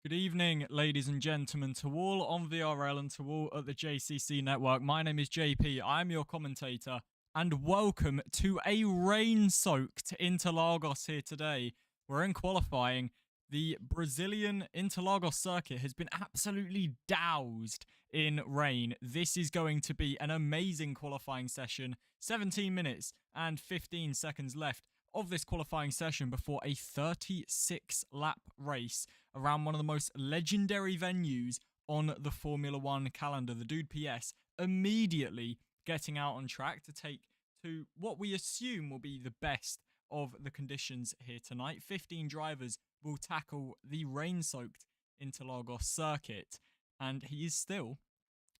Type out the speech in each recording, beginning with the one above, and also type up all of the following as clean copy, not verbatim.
Good evening, ladies and gentlemen, to all on VRL and to all at the JCC network. My name is JP, I'm your commentator, and welcome to a rain-soaked Interlagos here today. We're in qualifying. The Brazilian Interlagos circuit has been absolutely doused in rain. This is going to be an amazing qualifying session. 17 minutes and 15 seconds left of this qualifying session before a 36-lap race around one of the most legendary venues on the Formula One calendar. The Dude PS immediately getting out on track to take to what we assume will be the best of the conditions here tonight. 15 drivers will tackle the rain-soaked Interlagos circuit, and he is still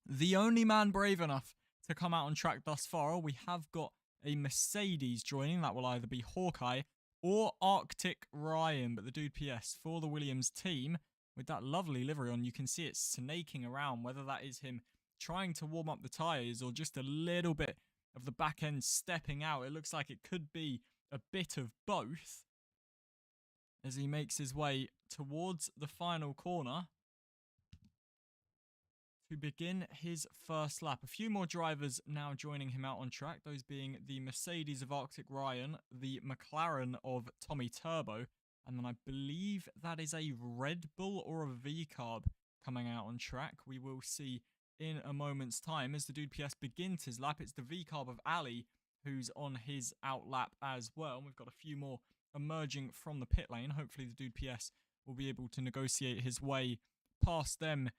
the only man brave enough to come out on track thus far. We have got a Mercedes joining. That will either be Hawkeye or Arctic Ryan, but the Dude PS for the Williams team with that lovely livery on. You can see it snaking around, whether that is him trying to warm up the tyres or just a little bit of the back end stepping out. It looks like it could be a bit of both as he makes his way towards the final corner to begin his first lap. A few more drivers now joining him out on track, those being the Mercedes of Arctic Ryan, the McLaren of Tommy Turbo, and then I believe that is a Red Bull or a V-Carb coming out on track. We will see in a moment's time as the Dude PS begins his lap. It's the V-Carb of Ali who's on his out lap as well. And we've got a few more emerging from the pit lane. Hopefully the Dude PS will be able to negotiate his way past them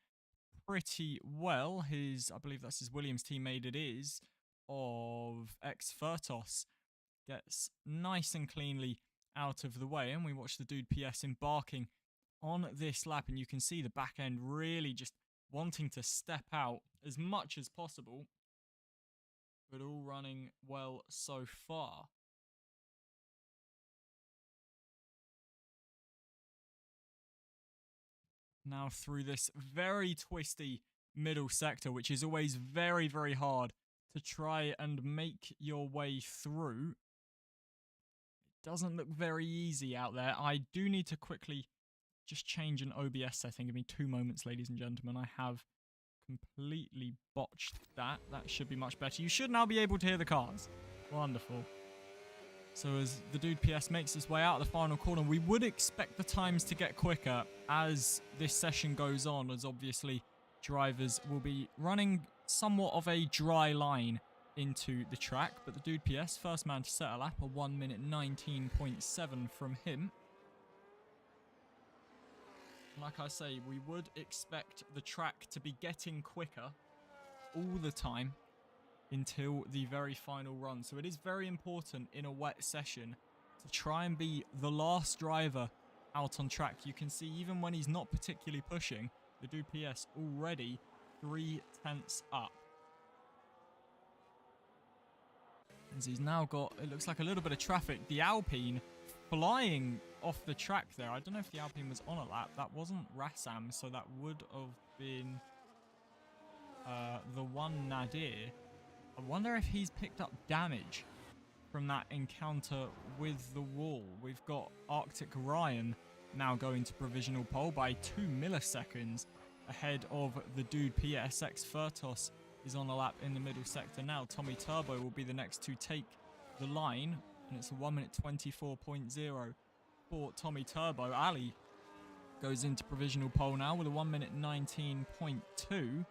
pretty well. I believe that's his Williams teammate, it is, of X-Fertos, gets nice and cleanly out of the way, and we watch the Dude PS embarking on this lap, and you can see the back end really just wanting to step out as much as possible, but all running well so far. Now through this very twisty middle sector, which is always very, very hard to try and make your way through. It doesn't look very easy out there. I do need to quickly just change an OBS setting. Give me 2 moments, ladies and gentlemen. I have completely botched that. That should be much better. You should now be able to hear the cars. Wonderful. So as the Dude PS makes his way out of the final corner, we would expect the times to get quicker as this session goes on, as obviously drivers will be running somewhat of a dry line into the track. But the Dude PS, first man to set a lap, a 1 minute 19.7 from him. Like I say, we would expect the track to be getting quicker all the time until the very final run. So it is very important in a wet session to try and be the last driver out on track. You can see even when he's not particularly pushing, the Dude PS already 3 tenths up. As he's now got, it looks like a little bit of traffic. The Alpine flying off the track there. I don't know if the Alpine was on a lap. That wasn't Rassam, so that would have been the one Nadir. I wonder if he's picked up damage from that encounter with the wall. We've got Arctic Ryan now going to provisional pole by 2 milliseconds ahead of the Dude PS. X-Fertos is on a lap in the middle sector now. Tommy Turbo will be the next to take the line, and it's a 1 minute 24.0 for Tommy Turbo. Ali goes into provisional pole now with a 1 minute 19.2.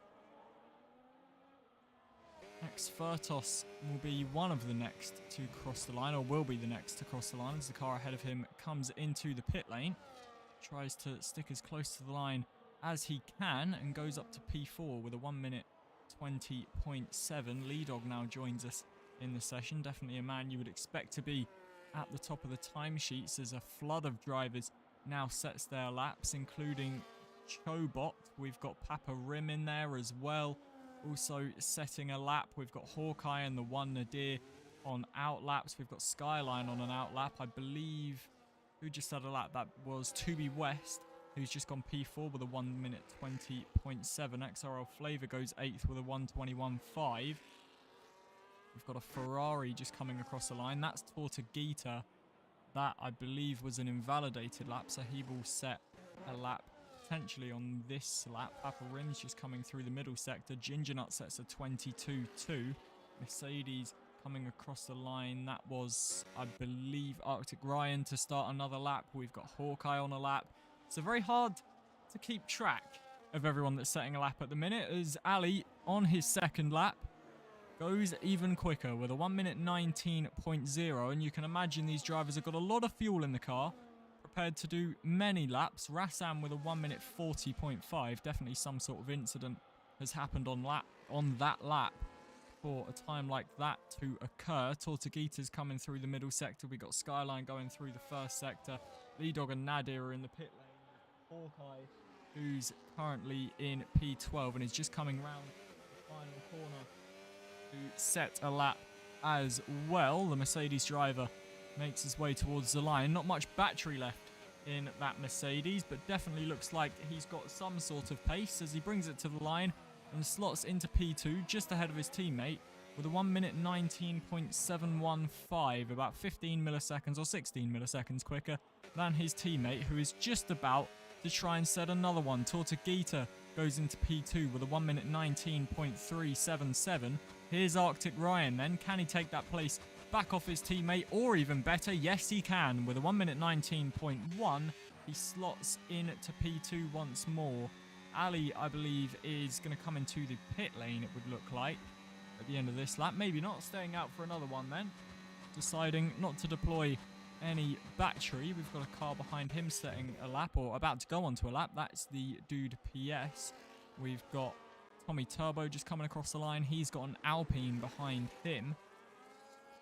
X-Fertos will be one of the next to cross the line, or will be the next to cross the line as the car ahead of him comes into the pit lane. Tries to stick as close to the line as he can and goes up to P4 with a 1 minute 20.7. Lee Dog now joins us in the session. Definitely a man you would expect to be at the top of the timesheets as a flood of drivers now sets their laps, including Chobot. We've got Papa Rim in there as well. Also setting a lap, we've got Hawkeye and the one Nadir on out laps. We've got Skyline on an out lap. I believe, who just had a lap? That was Tubi West, who's just gone P4 with a 1 minute 20.7. XRL Flavor goes 8th with a 121.5. We've got a Ferrari just coming across the line. That's Tortuguita. That, I believe, was an invalidated lap, so he will set a lap potentially on this lap. Papa Rim's just coming through the middle sector. Ginger Nut sets a 22-2. Mercedes coming across the line. That was, I believe, Arctic Ryan to start another lap. We've got Hawkeye on a lap. So very hard to keep track of everyone that's setting a lap at the minute, as Ali on his second lap goes even quicker with a 1 minute 19.0, and you can imagine these drivers have got a lot of fuel in the car, prepared to do many laps. Rassam with a 1 minute 40.5, definitely some sort of incident has happened on that lap for a time like that to occur. Tortuguita's coming through the middle sector. We got Skyline going through the first sector. Lee Dog and Nadir are in the pit lane. Hawkeye, who's currently in P12 and is just coming round the final corner to set a lap as well. The Mercedes driver makes his way towards the line. Not much battery left in that Mercedes, but definitely looks like he's got some sort of pace as he brings it to the line and slots into P2 just ahead of his teammate with a 1 minute 19.715, about 15 milliseconds or 16 milliseconds quicker than his teammate, who is just about to try and set another one. Tortuguita goes into P2 with a 1 minute 19.377. Here's Arctic Ryan then. Can he take that place back off his teammate, or even better? Yes, he can. With a 1 minute 19.1, he slots into P2 once more. Ali, I believe, is going to come into the pit lane, it would look like, at the end of this lap. Maybe not, staying out for another one then. Deciding not to deploy any battery. We've got a car behind him setting a lap, or about to go onto a lap. That's the dude PS. We've got Tommy Turbo just coming across the line. He's got an Alpine behind him.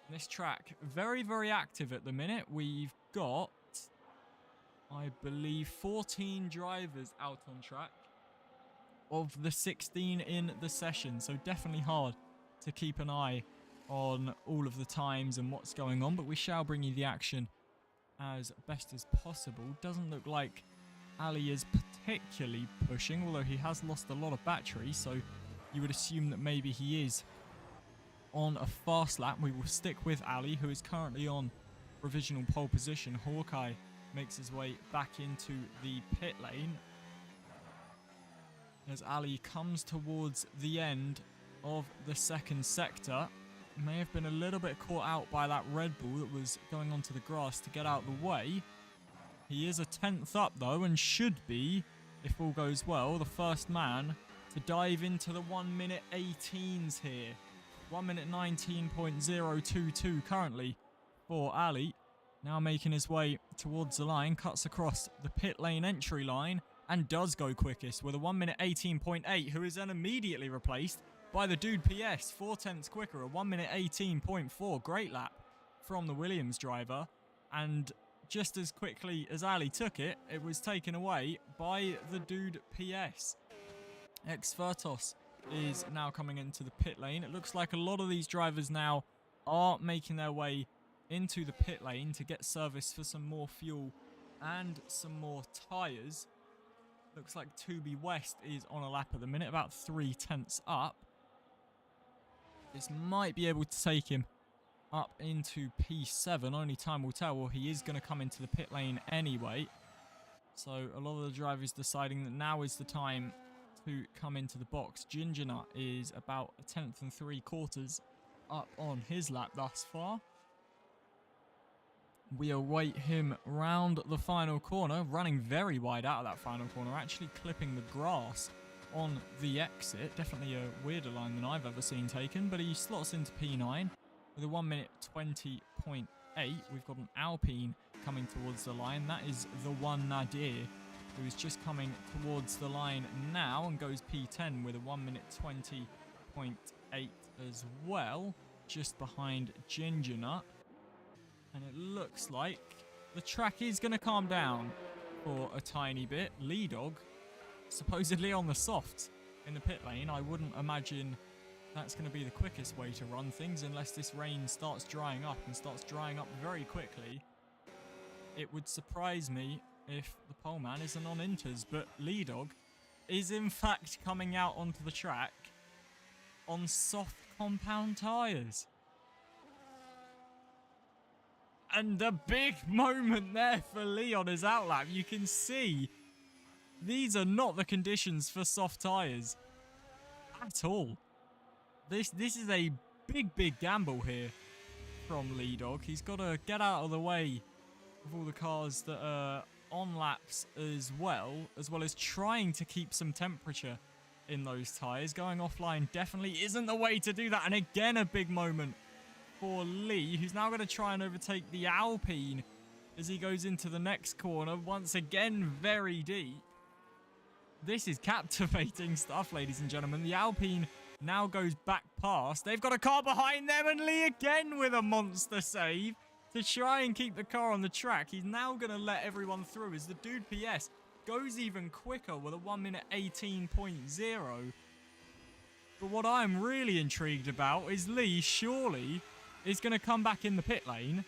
This track, very, very active at the minute. We've got, I believe, 14 drivers out on track of the 16 in the session. So definitely hard to keep an eye on all of the times and what's going on, but we shall bring you the action as best as possible. Doesn't look like Ali is particularly pushing, although he has lost a lot of battery, so you would assume that maybe he is on a fast lap. We will stick with Ali, who is currently on provisional pole position. Hawkeye makes his way back into the pit lane as Ali comes towards the end of the second sector. May have been a little bit caught out by that Red Bull that was going onto the grass to get out of the way. He is a 10th up though, and should be, if all goes well, the first man to dive into the 1 minute 18s here. 1 minute 19.022 currently for Ali. Now making his way towards the line, cuts across the pit lane entry line and does go quickest with a 1 minute 18.8, who is then immediately replaced by the dude PS, 4/10 quicker, a 1 minute 18.4. Great lap from the Williams driver. And just as quickly as Ali took it, it was taken away by the dude PS. Exvertos is now coming into the pit lane. It looks like a lot of these drivers now are making their way into the pit lane to get service for some more fuel and some more tyres. Looks like Tubi West is on a lap at the minute, about 3/10 up. This might be able to take him up into P7. Only time will tell. Well, he is going to come into the pit lane anyway. So a lot of the drivers deciding that now is the time to come into the box. Ginger Nut is about a 10th and 3/4 up on his lap thus far. We await him round the final corner, running very wide out of that final corner, actually clipping the grass on the exit. Definitely a weirder line than I've ever seen taken, but he slots into P9 with a 1 minute 20.8. We've got an Alpine coming towards the line. That is the one Nadir, who is just coming towards the line now and goes P10 with a 1 minute 20.8 as well, just behind Ginger Nut. And it looks like the track is going to calm down for a tiny bit. Lee Dog supposedly on the softs in the pit lane. I wouldn't imagine that's going to be the quickest way to run things unless this rain starts drying up and starts drying up very quickly. It would surprise me if the pole man isn't on inters, but Lee Dog is in fact coming out onto the track on soft compound tyres. And a big moment there for Lee on his outlap. You can see These are not the conditions for soft tyres at all. This is a big gamble here from Lee Dog. He's got to get out of the way of all the cars that are on laps as well as trying to keep some temperature in those tyres. Going offline definitely isn't the way to do that. And again, a big moment for Lee, who's now going to try and overtake the Alpine as he goes into the next corner. Once again, very deep. This is captivating stuff, ladies and gentlemen. The Alpine now goes back past. They've got a car behind them, and Lee again with a monster save to try and keep the car on the track. He's now going to let everyone through as the dude PS goes even quicker with a 1 minute 18.0. But what I'm really intrigued about is Lee surely is going to come back in the pit lane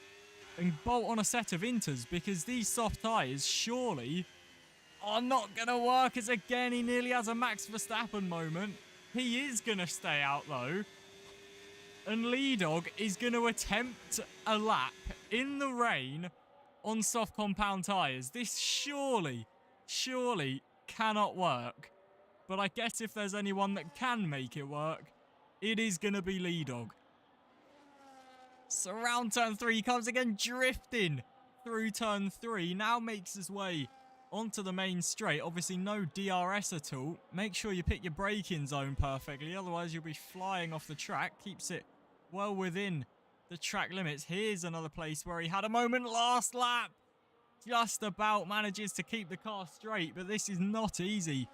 and bolt on a set of inters, because these soft tyres surely are not going to work, as again he nearly has a Max Verstappen moment. He is going to stay out though. And Lee Dog is going to attempt a lap in the rain on soft compound tyres. This surely cannot work. But I guess if there's anyone that can make it work, it is going to be Lee Dog. So around turn 3, he comes again drifting through turn 3. Now makes his way onto the main straight. Obviously no DRS at all. Make sure you pick your braking zone perfectly, otherwise you'll be flying off the track. Keeps it well within the track limits. Here's another place where he had a moment last lap. Just about manages to keep the car straight, but this is not easy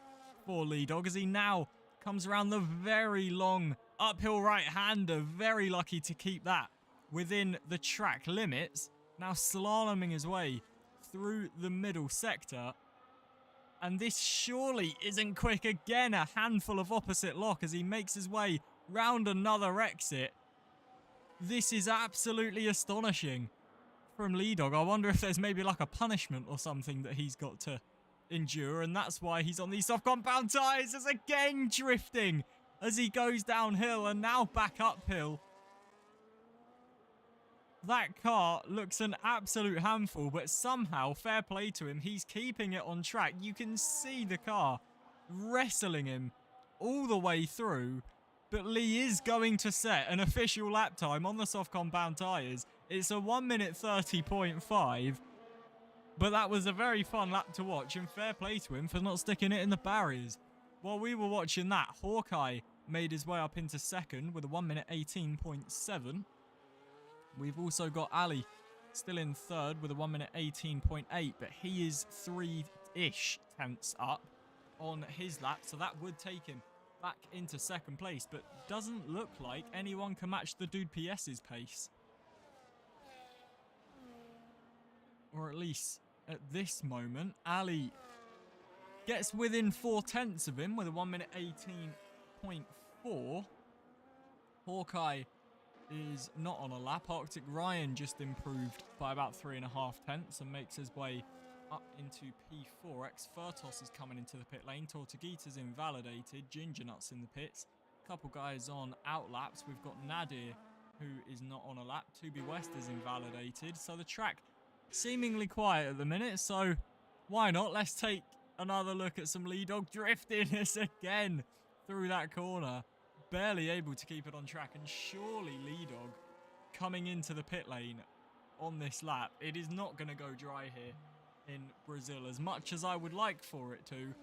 for Lee Dog as he now comes around the very long uphill right-hander. Very lucky to keep that within the track limits. Now slaloming his way through the middle sector. And this surely isn't quick. Again, a handful of opposite lock as he makes his way round another exit. This is absolutely astonishing from Lee Dog. I wonder if there's maybe like a punishment or something that he's got to endure, and that's why he's on these soft compound tyres. As again drifting as he goes downhill and now back uphill. That car looks an absolute handful, but somehow, fair play to him, he's keeping it on track. You can see the car wrestling him all the way through, but Lee is going to set an official lap time on the soft compound tyres. It's a 1 minute 30.5, but that was a very fun lap to watch, and fair play to him for not sticking it in the barriers. While we were watching that, Hawkeye made his way up into second with a 1 minute 18.7. We've also got Ali still in third with a 1 minute 18.8, but he is 3-ish tenths up on his lap, so that would take him back into second place, but doesn't look like anyone can match the dude PS's pace. Or at least at this moment, Ali gets within 4 tenths of him with a 1 minute 18.4. Hawkeye is not on a lap. Arctic Ryan just improved by about 3.5 tenths and makes his way up into P4. X-Furtos is coming into the pit lane. Tortuguita's invalidated. Ginger Nuts in the pits. A couple guys on out laps. We've got Nadir, who is not on a lap. 2B West is invalidated. So the track seemingly quiet at the minute. So why not? Let's take another look at some Lee Dog drifting this again through that corner. Barely able to keep it on track, and surely Lee Dog coming into the pit lane on this lap. It is not going to go dry here in Brazil as much as I would like for it to.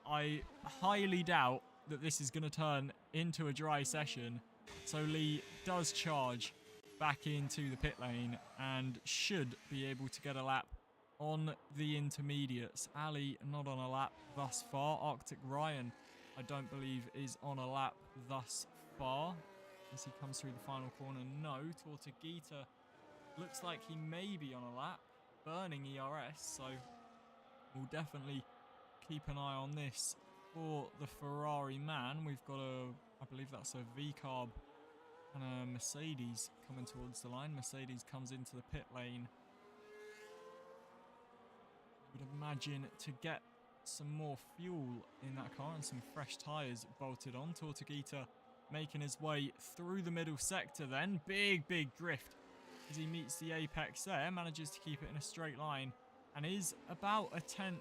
I highly doubt that this is going to turn into a dry session, so Lee does charge back into the pit lane and should be able to get a lap on the intermediates. Ali not on a lap thus far. Arctic Ryan, I don't believe, is on a lap thus far as he comes through the final corner. No, Tortuguita looks like he may be on a lap, burning ERS, so we'll definitely keep an eye on this for the Ferrari man. We've got I believe that's a V-Carb and a Mercedes coming towards the line. Mercedes comes into the pit lane, I would imagine, to get some more fuel in that car and some fresh tyres bolted on. Tortuguita making his way through the middle sector then. Big drift as he meets the apex there. Manages to keep it in a straight line and is about a tenth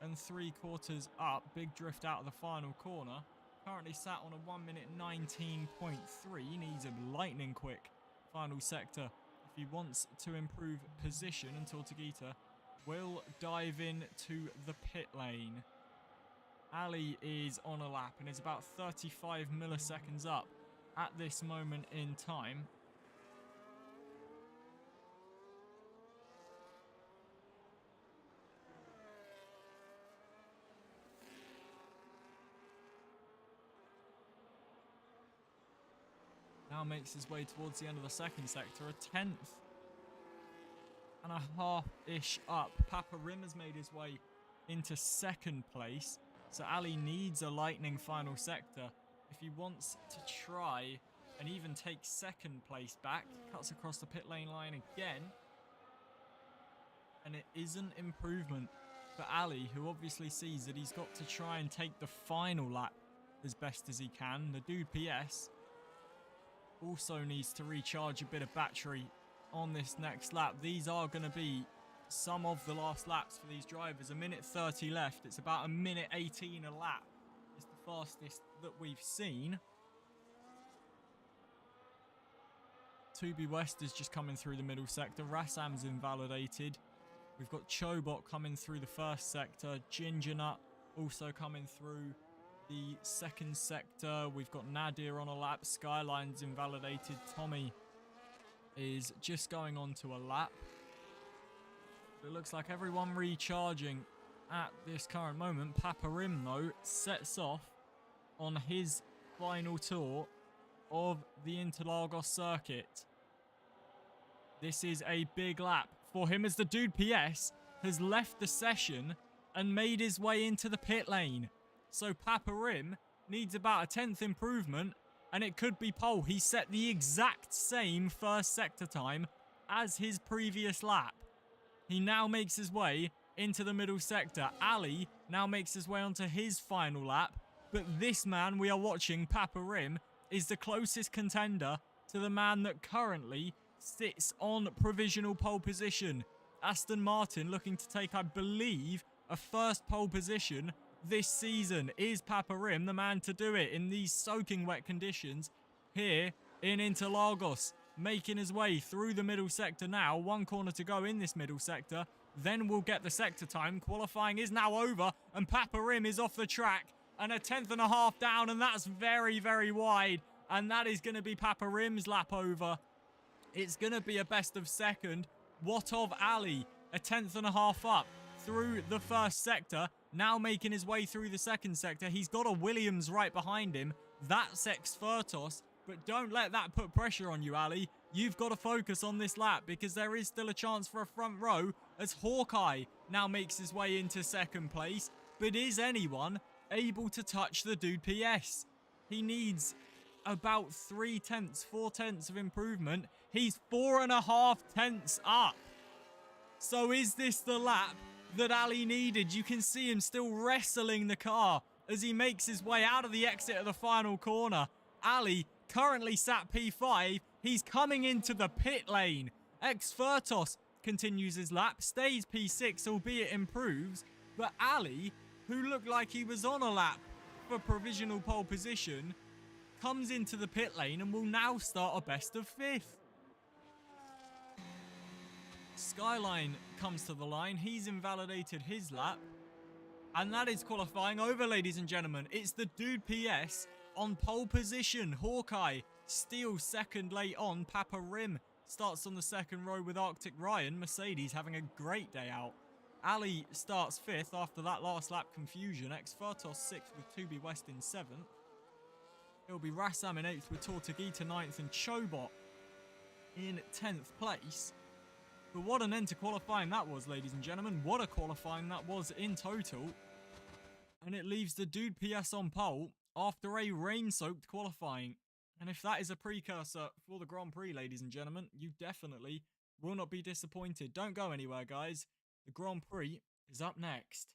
2.75 up. Big drift out of the final corner. Currently sat on a 1 minute 19.3. Needs a lightning quick final sector if he wants to improve position, and Tortuguita will dive in to the pit lane. Ali is on a lap and is about 35 milliseconds up at this moment in time. Now makes his way towards the end of the second sector, a 10.5-ish up. Papa Rim has made his way into second place, so Ali needs a lightning final sector if he wants to try and even take second place back. Cuts across the pit lane line again, and it is an improvement for Ali, who obviously sees that he's got to try and take the final lap as best as he can. The dude PS also needs to recharge a bit of battery on this next lap. These are going to be some of the last laps for these drivers. 1:30 left. It's about 1:18 a lap. It's the fastest that we've seen. Tubi West is just coming through the middle sector. Rassam's invalidated. We've got Chobot coming through the first sector. Ginger Nut also coming through the second sector. We've got Nadir on a lap. Skyline's invalidated. Tommy is just going on to a lap. It looks like everyone recharging at this current moment. Papa Rim, though, sets off on his final tour of the Interlagos circuit. This is a big lap for him as the dude PS has left the session and made his way into the pit lane. So Papa Rim needs about a 10th improvement, and it could be pole. He set the exact same first sector time as his previous lap. He now makes his way into the middle sector. Ali now makes his way onto his final lap, but this man we are watching, Papa Rim, is the closest contender to the man that currently sits on provisional pole position. Aston Martin looking to take, I believe, a first pole position this season. Is Papa Rim the man to do it in these soaking wet conditions here in Interlagos? Making his way through the middle sector now. One corner to go in this middle sector. Then we'll get the sector time. Qualifying is now over, and Papa Rim is off the track. And a 10.5 down, and that's very, very wide. And that is going to be Papa Rim's lap over. It's going to be a best of second. What of Ali? A 10.5 up through the first sector. Now making his way through the second sector. He's got a Williams right behind him. That's Exfertos. But don't let that put pressure on you, Ali. You've got to focus on this lap because there is still a chance for a front row as Hawkeye now makes his way into second place. But is anyone able to touch the dude PS? He needs about 4 tenths of improvement. He's 4.5 tenths up. So is this the lap that Ali needed? You can see him still wrestling the car as he makes his way out of the exit of the final corner. Ali currently sat P5. He's coming into the pit lane. Exfertos continues his lap, stays P6, albeit improves. But Ali, who looked like he was on a lap for provisional pole position, comes into the pit lane and will now start a best of 5th. Skyline comes to the line. He's invalidated his lap. And that is qualifying over, ladies and gentlemen. It's the dude PS on pole position. Hawkeye steals second late on. Papa Rim starts on the second row with Arctic Ryan. Mercedes having a great day out. Ali starts 5th after that last lap confusion. Exfertos 6th with Tubi West in 7th. It'll be Rassam in 8th with Tortuguita 9th and Chobot in 10th place. But what an end to qualifying that was, ladies and gentlemen. What a qualifying that was in total. And it leaves the dude PS on pole after a rain-soaked qualifying. And if that is a precursor for the Grand Prix, ladies and gentlemen, you definitely will not be disappointed. Don't go anywhere, guys. The Grand Prix is up next.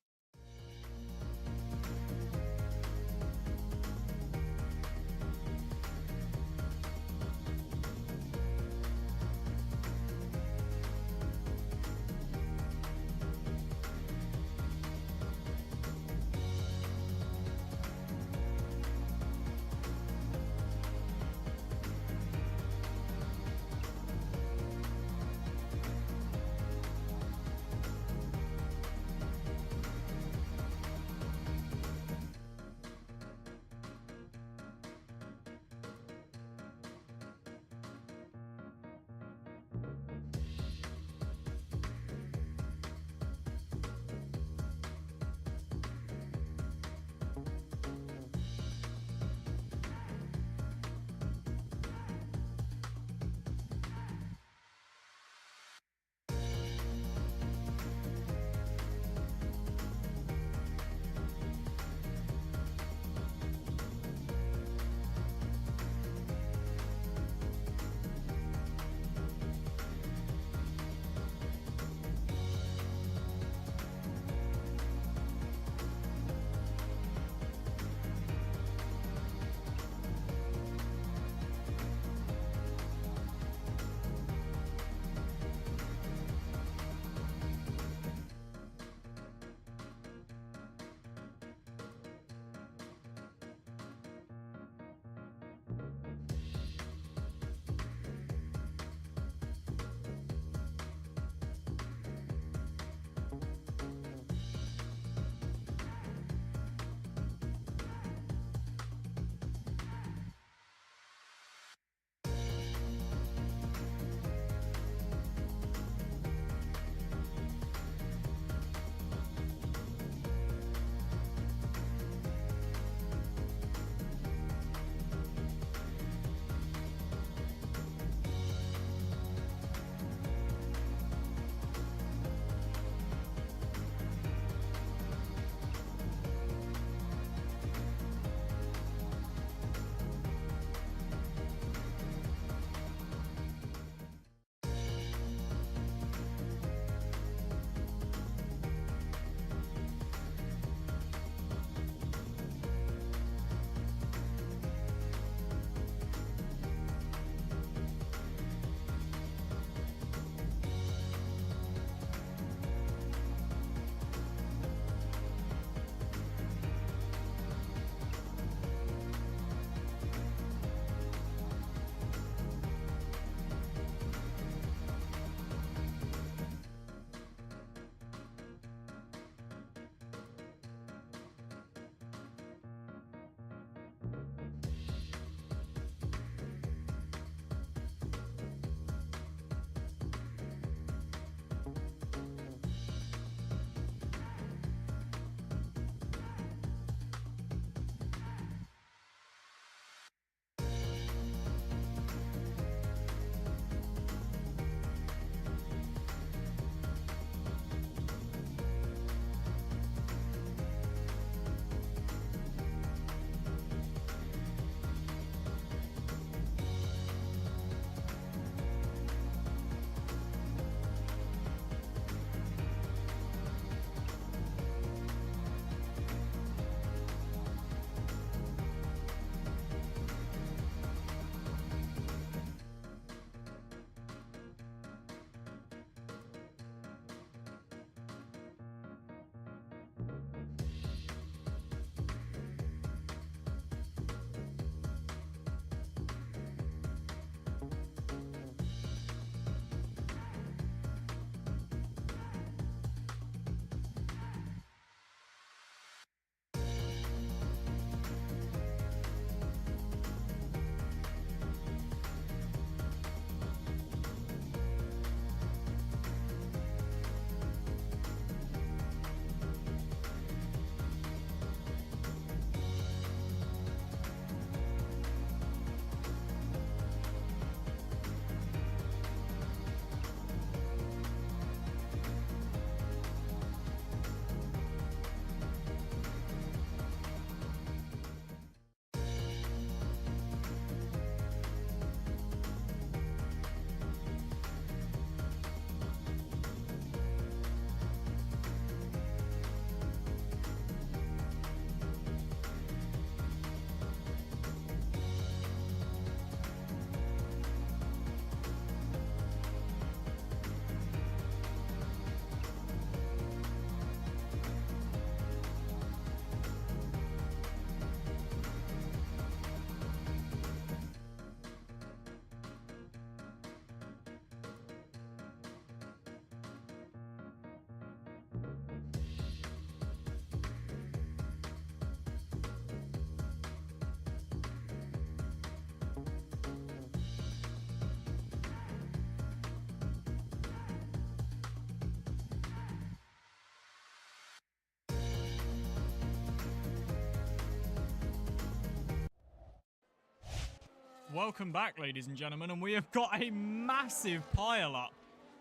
Welcome back, ladies and gentlemen, and we have got a massive pile-up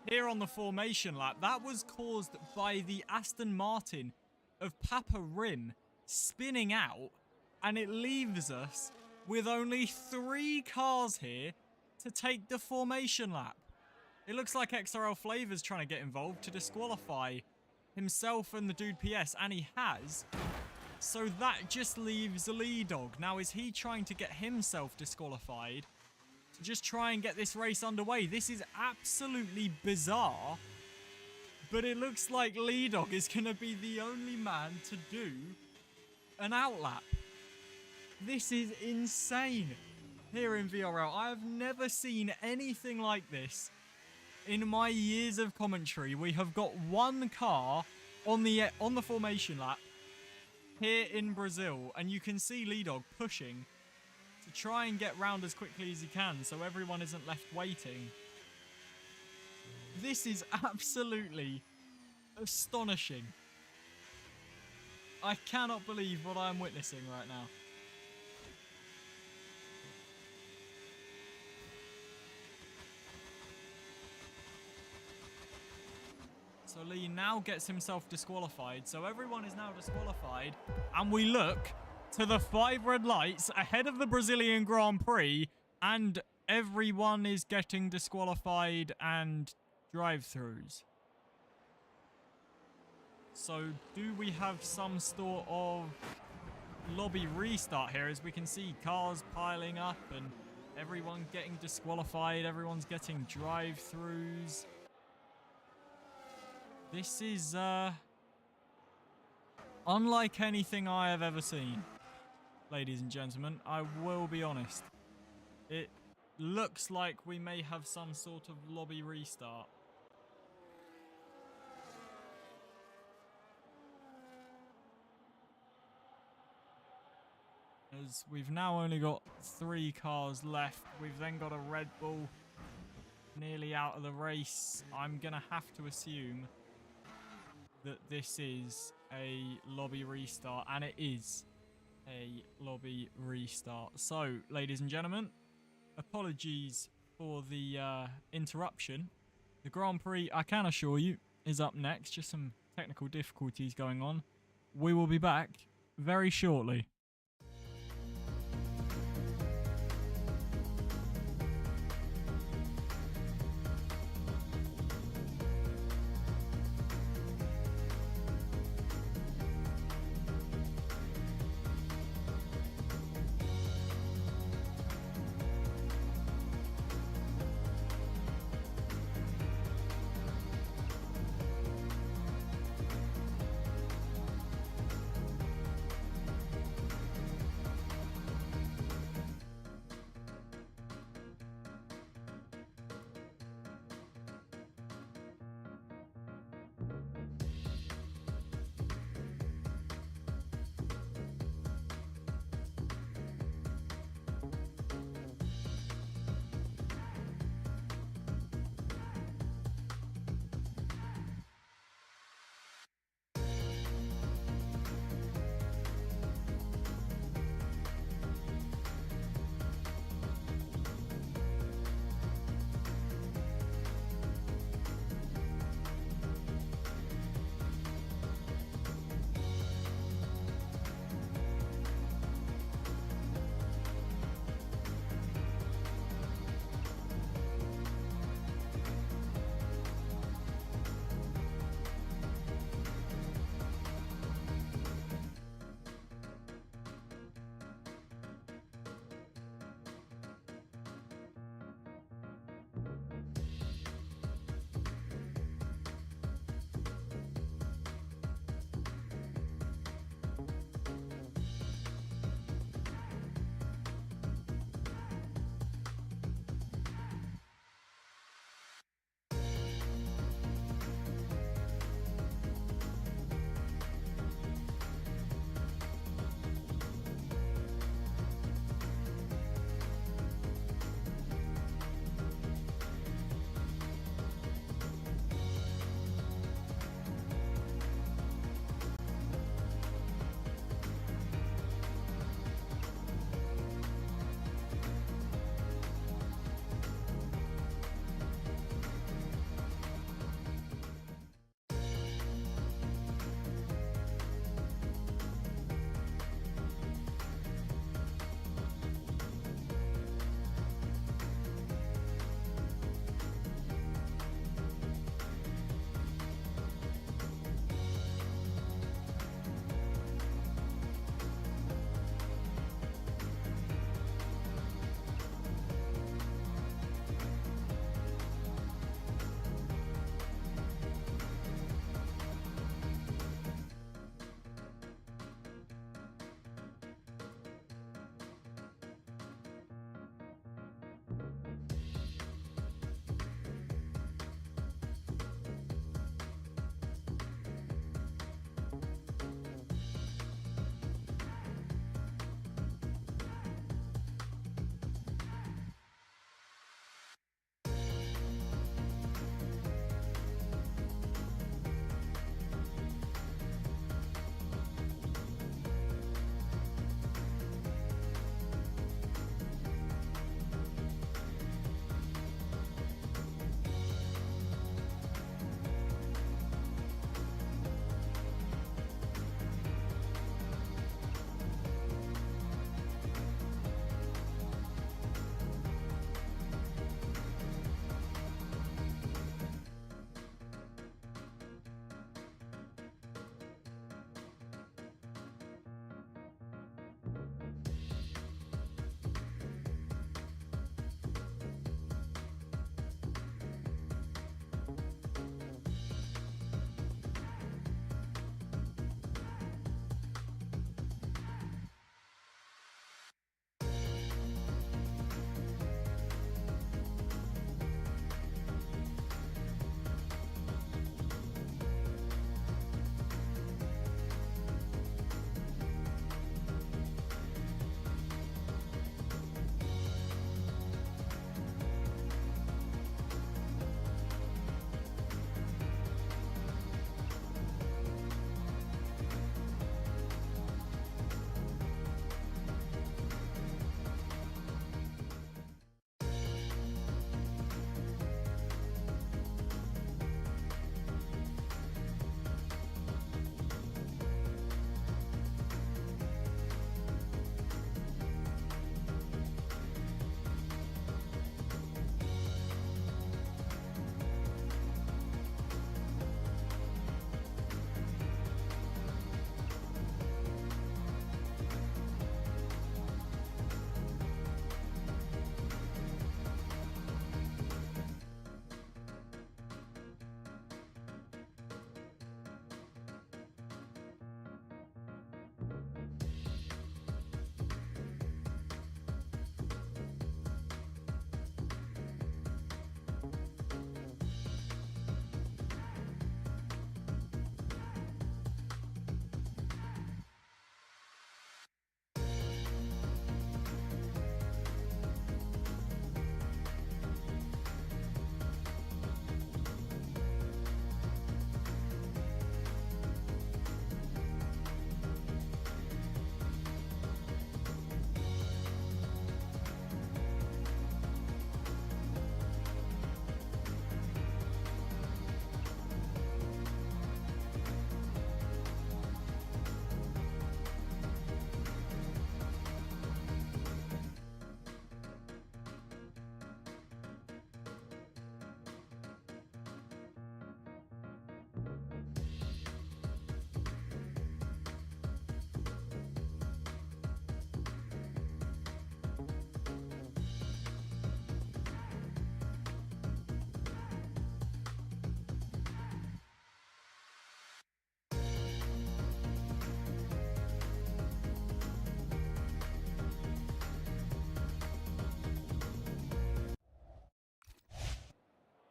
here on the formation lap. That was caused by the Aston Martin of Papa Rim spinning out, and it leaves us with only 3 cars here to take the formation lap. It looks like XRL Flavor's trying to get involved to disqualify himself and the dude PS, and he has. So that just leaves Lee Dog. Now, is he trying to get himself disqualified to just try and get this race underway? This is absolutely bizarre. But it looks like Lee Dog is going to be the only man to do an outlap. This is insane here in VRL. I have never seen anything like this in my years of commentary. We have got 1 car on the formation lap here in Brazil, and you can see Lee Dog pushing to try and get round as quickly as he can so everyone isn't left waiting. This is absolutely astonishing. I cannot believe what I'm witnessing right now. So Lee now gets himself disqualified. So everyone is now disqualified. And we look to the 5 red lights ahead of the Brazilian Grand Prix. And everyone is getting disqualified and drive-thrus. So do we have some sort of lobby restart here? As we can see cars piling up and everyone getting disqualified. Everyone's getting drive-thrus. This is unlike anything I have ever seen, ladies and gentlemen. I will be honest. It looks like we may have some sort of lobby restart. As we've now only got 3 cars left. We've then got a Red Bull nearly out of the race. I'm going to have to assume that this is a lobby restart, and it is a lobby restart. So, ladies and gentlemen, apologies for the interruption. The Grand Prix, I can assure you, is up next. Just some technical difficulties going on. We will be back very shortly.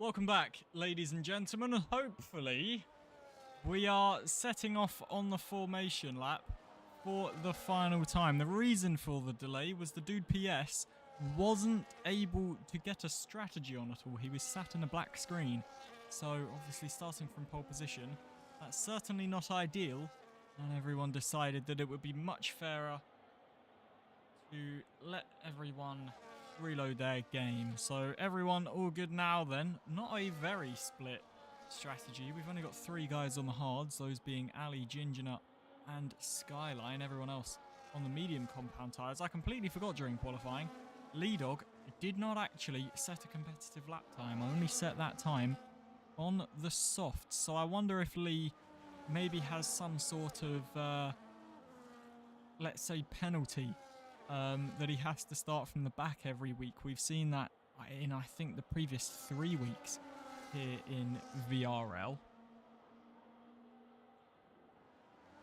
Welcome back, ladies and gentlemen. Hopefully, we are setting off on the formation lap for the final time. The reason for the delay was the dude PS wasn't able to get a strategy on at all. He was sat in a black screen. So, obviously, starting from pole position, that's certainly not ideal. And everyone decided that it would be much fairer to let everyone reload their game. So everyone all good now then. Not a very split strategy. We've only got 3 guys on the hards, those being Ali, Gingerut and Skyline. Everyone else on the medium compound tyres. I completely forgot during qualifying. Lee Dog did not actually set a competitive lap time. I only set that time on the softs. So I wonder if Lee maybe has some sort of, let's say, penalty that he has to start from the back every week. We've seen that in, I think, the previous 3 weeks here in VRL.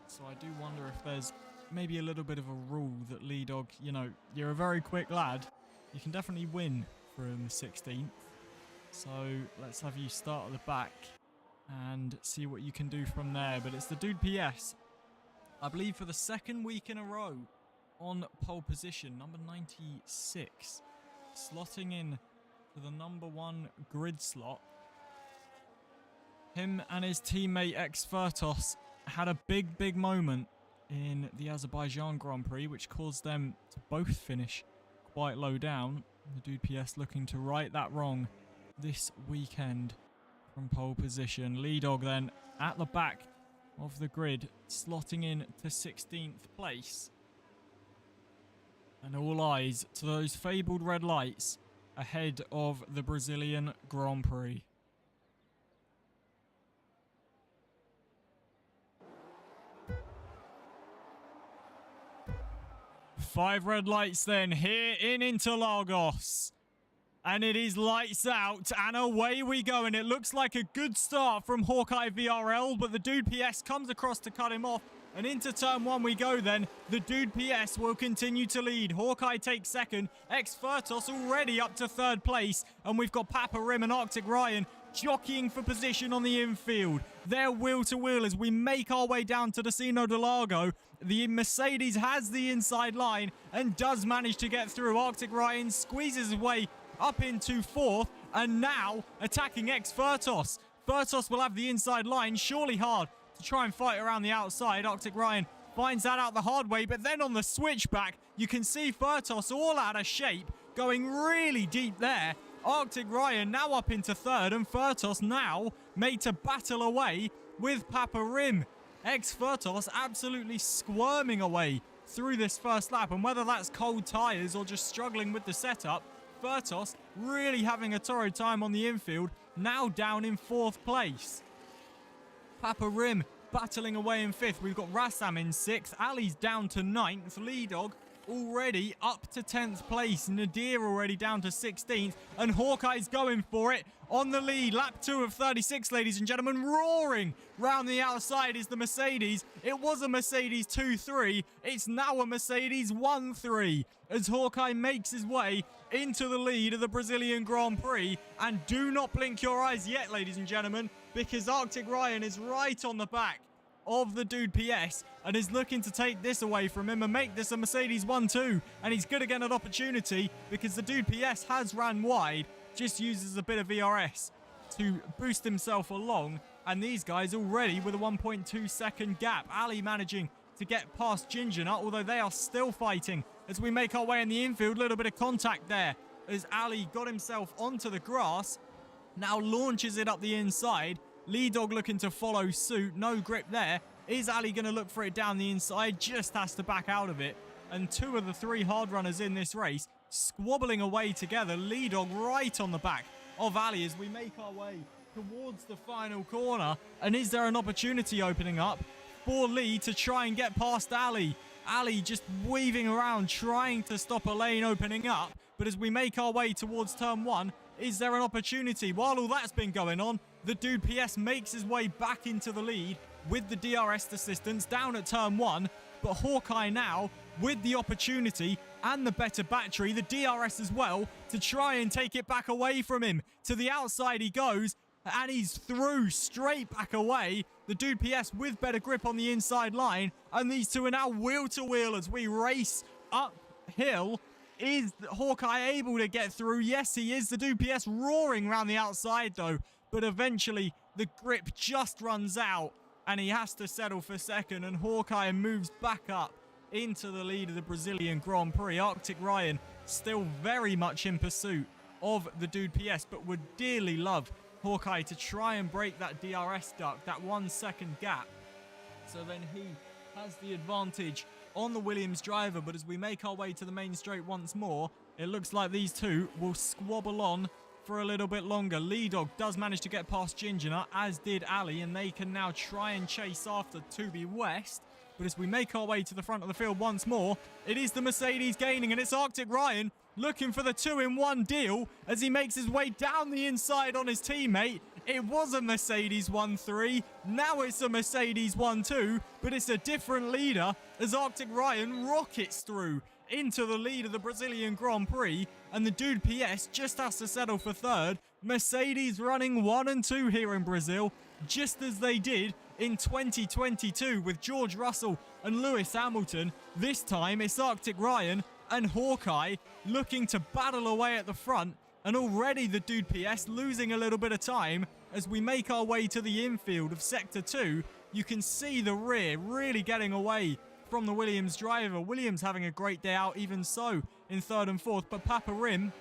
So I do wonder if there's maybe a little bit of a rule that Lee Dog, you know, you're a very quick lad. You can definitely win from 16th. So let's have you start at the back and see what you can do from there. But it's the dude PS, I believe, for the 2nd week in a row on pole position, number 96, slotting in to the number 1 grid slot. Him and his teammate X-Fertos had a big moment in the Azerbaijan Grand Prix, which caused them to both finish quite low down. The dude PS looking to right that wrong this weekend from pole position. Lee Dog then at the back of the grid, slotting in to 16th place. And all eyes to those fabled red lights ahead of the Brazilian Grand Prix. Five red lights then here in Interlagos. And it is lights out and away we go. And it looks like a good start from Hawkeye VRL, but the dude PS comes across to cut him off. And into turn 1 we go then. The dude PS will continue to lead. Hawkeye takes 2nd. X-Fertos already up to 3rd place. And we've got Papa Rim and Arctic Ryan jockeying for position on the infield. They're wheel to wheel as we make our way down to Destino de Largo. The Mercedes has the inside line and does manage to get through. Arctic Ryan squeezes his way up into 4th. And now attacking X-Fertos. Fertos will have the inside line. Surely hard to try and fight around the outside. Arctic Ryan finds that out the hard way, but then on the switchback, you can see Fertos all out of shape, going really deep there. Arctic Ryan now up into 3rd, and Fertos now made to battle away with Papa Rim. X-Fertos absolutely squirming away through this first lap, and whether that's cold tyres or just struggling with the setup, Fertos really having a torrid time on the infield, now down in 4th place. Papa Rim battling away in 5th. We've got Rassam in 6th. Ali's down to 9th. Lee Dog already up to 10th place. Nadir already down to 16th. And Hawkeye's going for it on the lead. Lap 2 of 36, ladies and gentlemen. Roaring round the outside is the Mercedes. It was a Mercedes 2-3. It's now a Mercedes 1-3 as Hawkeye makes his way into the lead of the Brazilian Grand Prix. And do not blink your eyes yet, ladies and gentlemen, because Arctic Ryan is right on the back of the dude PS and is looking to take this away from him and make this a Mercedes 1-2. And he's good again at opportunity because the dude PS has ran wide, just uses a bit of VRS to boost himself along. And these guys already with a 1.2 second gap. Ali managing to get past Gingerut, although they are still fighting as we make our way in the infield. Little bit of contact there as Ali got himself onto the grass. Now launches it up the inside. Lee Dog looking to follow suit. No grip there. Is Ali going to look for it down the inside? Just has to back out of it. And 2 of the 3 hard runners in this race squabbling away together. Lee Dog right on the back of Ali as we make our way towards the final corner. And is there an opportunity opening up for Lee to try and get past Ali? Ali just weaving around trying to stop a lane opening up. But as we make our way towards turn 1, is there an opportunity? While all that's been going on, the dude PS makes his way back into the lead with the DRS assistance down at turn 1. But Hawkeye now with the opportunity and the better battery, the DRS as well, to try and take it back away from him. To the outside he goes, and he's through straight back away. The Dude PS with better grip on the inside line, and these two are now wheel to wheel as we race uphill. Is Hawkeye able to get through? Yes, he is. The Dude PS roaring around the outside though, but eventually the grip just runs out and he has to settle for second, and Hawkeye moves back up into the lead of the Brazilian Grand Prix. Arctic Ryan still very much in pursuit of the Dude PS, but would dearly love Hawkeye to try and break that DRS duck, that 1 second gap. So then he has the advantage on the Williams driver, but as we make our way to the main straight once more, it looks like these two will squabble on for a little bit longer. Lee Dog does manage to get past Ginger Nut, as did Ali, and they can now try and chase after Tubi West. But as we make our way to the front of the field once more, it is the Mercedes gaining, and it's Arctic Ryan looking for the 2-in-1 deal as he makes his way down the inside on his teammate. It was a Mercedes 1-3, now it's a Mercedes 1-2, but it's a different leader as Arctic Ryan rockets through into the lead of the Brazilian Grand Prix, and the Dude PS just has to settle for third. Mercedes running 1 and 2 here in Brazil, just as they did in 2022 with George Russell and Lewis Hamilton. This time it's Arctic Ryan and Hawkeye looking to battle away at the front, and already the Dude PS losing a little bit of time as we make our way to the infield of Sector 2. You can see the rear really getting away from the Williams driver. Williams having a great day out even so in third and fourth, but Papa Rim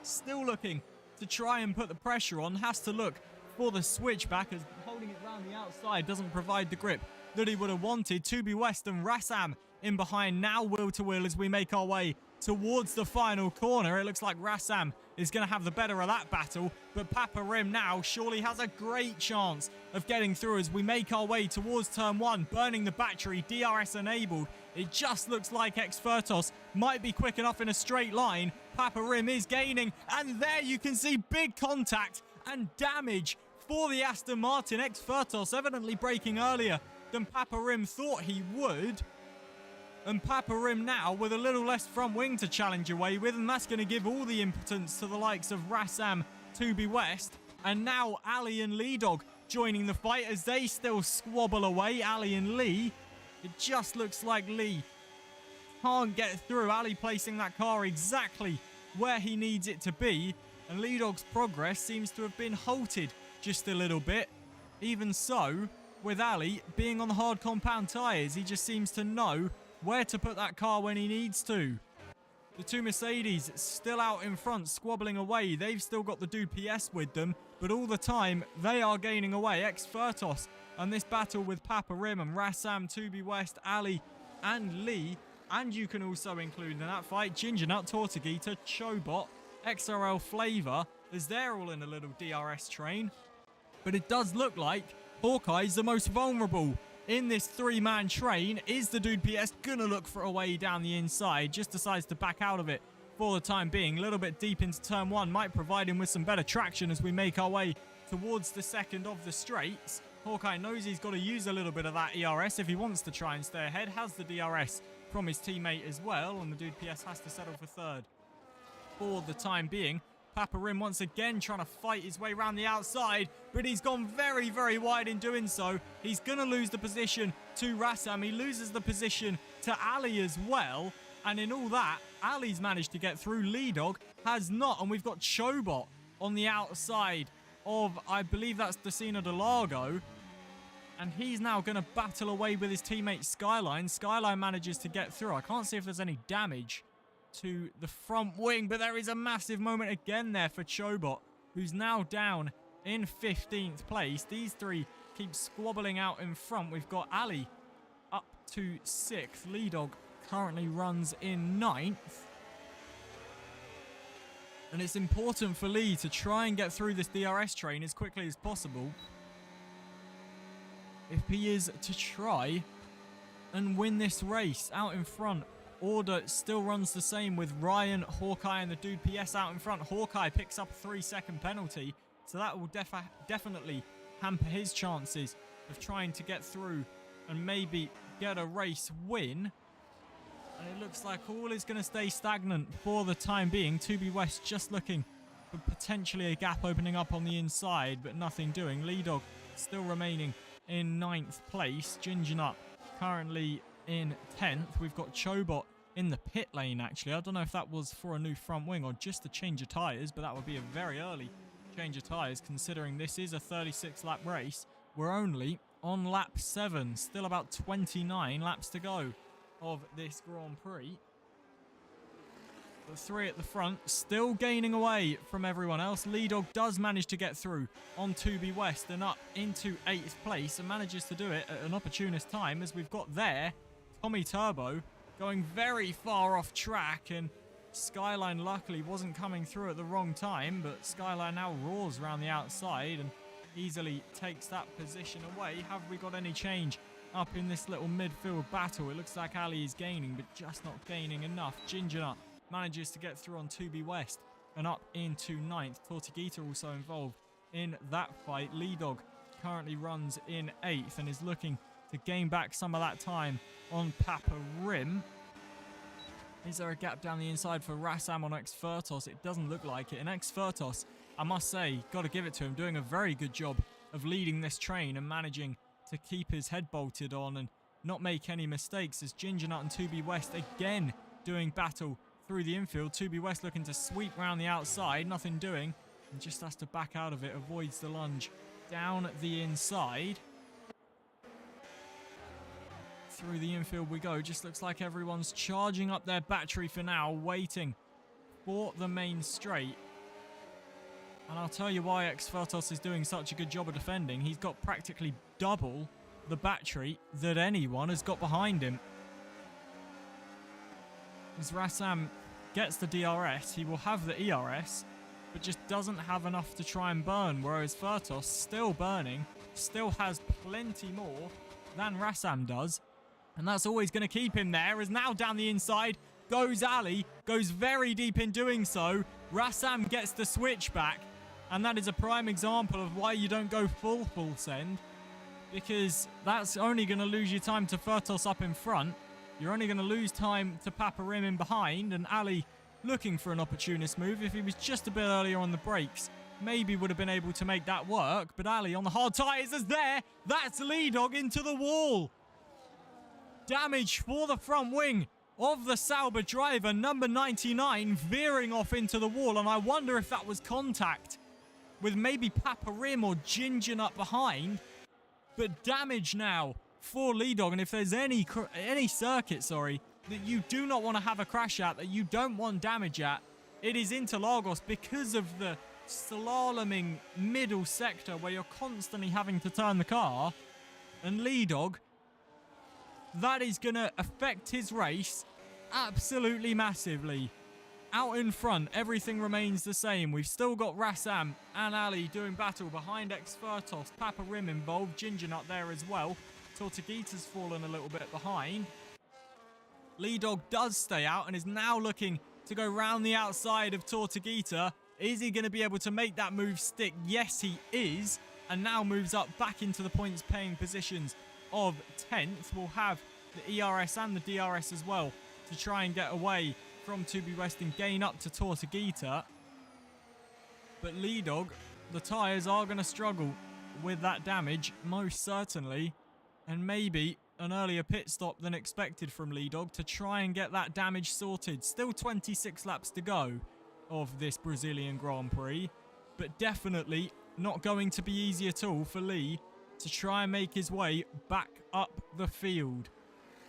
still looking to try and put the pressure on, has to look for the switchback as holding it round the outside doesn't provide the grip that he would have wanted. Tubi West and Rassam in behind now wheel to wheel as we make our way towards the final corner. It looks like Rassam is going to have the better of that battle, but Papa Rim now surely has a great chance of getting through as we make our way towards turn 1, burning the battery, DRS enabled. It just looks like Exfertos might be quick enough in a straight line. Papa Rim is gaining, and there you can see big contact and damage for the Aston Martin. Exfertos evidently braking earlier than Papa Rim thought he would. And Papa Rim now with a little less front wing to challenge away with, and that's going to give all the impotence to the likes of Rassam, Tubi West, and now Ali and Lee Dog joining the fight as they still squabble away. Ali and Lee, it just looks like Lee can't get through. Ali placing that car exactly where he needs it to be, and Lee Dog's progress seems to have been halted just a little bit. Even so, with Ali being on the hard compound tyres, he just seems to know where to put that car when he needs to. The two Mercedes still out in front, squabbling away. They've still got the Dude PS with them, but all the time they are gaining away. Exfertos and this battle with Papa Rim and Rassam, Tubi West, Ali and Lee. And you can also include in that fight Ginger Nut, Tortuguita, Chobot, XRL Flavor, as they're all in a little DRS train. But it does look like Hawkeye's the most vulnerable in this three-man train. Is the Dude PS gonna look for a way down the inside? Just decides to back out of it for the time being. A little bit deep into turn 1 might provide him with some better traction as we make our way towards the second of the straights. Hawkeye knows he's got to use a little bit of that ERS if he wants to try and stay ahead. Has the DRS from his teammate as well, and the Dude PS has to settle for third for the time being. Papa Rim once again trying to fight his way around the outside, but he's gone very, very wide in doing so. He's going to lose the position to Rassam. He loses the position to Ali as well. And in all that, Ali's managed to get through. Lee Dog has not. And we've got Chobot on the outside of, I believe that's Decina de Largo. And he's now going to battle away with his teammate Skyline. Skyline manages to get through. I can't see if there's any damage to the front wing, but there is a massive moment again there for Chobot, who's now down in 15th place. These three keep squabbling out in front. We've got Ali up to 6th. Lee Dog currently runs in 9th. And it's important for Lee to try and get through this DRS train as quickly as possible if he is to try and win this race. Out in front, order still runs the same with Ryan, Hawkeye and the Dude PS out in front. Hawkeye picks up a 3-second penalty, so that will definitely hamper his chances of trying to get through and maybe get a race win. And it looks like all is going to stay stagnant for the time being. 2B West just looking for potentially a gap opening up on the inside, but nothing doing. Lee Dog still remaining in 9th place. Ginger Nut currently in 10th. We've got Chobot in the pit lane, actually. I don't know if that was for a new front wing or just a change of tyres, but that would be a very early change of tyres considering this is a 36-lap race. We're only on lap 7, still about 29 laps to go of this Grand Prix. The 3 at the front still gaining away from everyone else. Lee Dog does manage to get through on 2B West and up into 8th place and manages to do it at an opportunist time, as we've got there Tommy Turbo going very far off track, and Skyline luckily wasn't coming through at the wrong time, but Skyline now roars around the outside and easily takes that position away. Have we got any change up in this little midfield battle? It looks like Ali is gaining, but just not gaining enough. Ginger Nut manages to get through on 2B West and up into 9th. Tortuguita also involved in that fight. Lee Dog currently runs in 8th and is looking to gain back some of that time on Papa Rim. Is there a gap down the inside for Rassam on Exfertos? It doesn't look like it. And Exfertos, I must say, got to give it to him, doing a very good job of leading this train and managing to keep his head bolted on and not make any mistakes, as Ginger Nut and 2B West again doing battle through the infield. 2B West looking to sweep round the outside, nothing doing, and just has to back out of it, avoids the lunge down the inside. Through the infield we go. Just looks like everyone's charging up their battery for now, waiting for the main straight. And I'll tell you why Exfertos is doing such a good job of defending. He's got practically double the battery that anyone has got behind him. As Rassam gets the DRS, he will have the ERS, but just doesn't have enough to try and burn, whereas Fertos, still burning, still has plenty more than Rassam does. And that's always going to keep him there, as now down the inside goes Ali, goes very deep in doing so. Rassam gets the switch back, and that is a prime example of why you don't go full send, because that's only going to lose you time to Fertos up in front. You're only going to lose time to Papa Rim in behind, and Ali looking for an opportunist move. If he was just a bit earlier on the brakes, maybe would have been able to make that work, but Ali on the hard tyres is there. That's Lee Dog into the wall. Damage for the front wing of the Sauber driver, number 99, veering off into the wall, and I wonder if that was contact with maybe Papa Rim or Ginger Nut behind. But damage now for Lee Dog, and if there's any circuit, that you do not want to have a crash at, that you don't want damage at, it is Interlagos, because of the slaloming middle sector where you're constantly having to turn the car. And Lee Dog, that is going to affect his race absolutely massively. Out in front, everything remains the same. We've still got Rassam and Ali doing battle behind Exfertos. Papa Rim involved, Ginger Nut there as well. Tortuguita's fallen a little bit behind. Lee Dog does stay out and is now looking to go round the outside of Tortuguita. Is he going to be able to make that move stick? Yes, he is. And now moves up back into the points paying positions of 10th. We'll have the ERS and the DRS as well to try and get away from 2B West and gain up to Tortuguita. But Lee Dog, the tyres are going to struggle with that damage, most certainly. And maybe an earlier pit stop than expected from Lee Dog to try and get that damage sorted. Still 26 laps to go of this Brazilian Grand Prix, but definitely not going to be easy at all for Lee to try and make his way back up the field.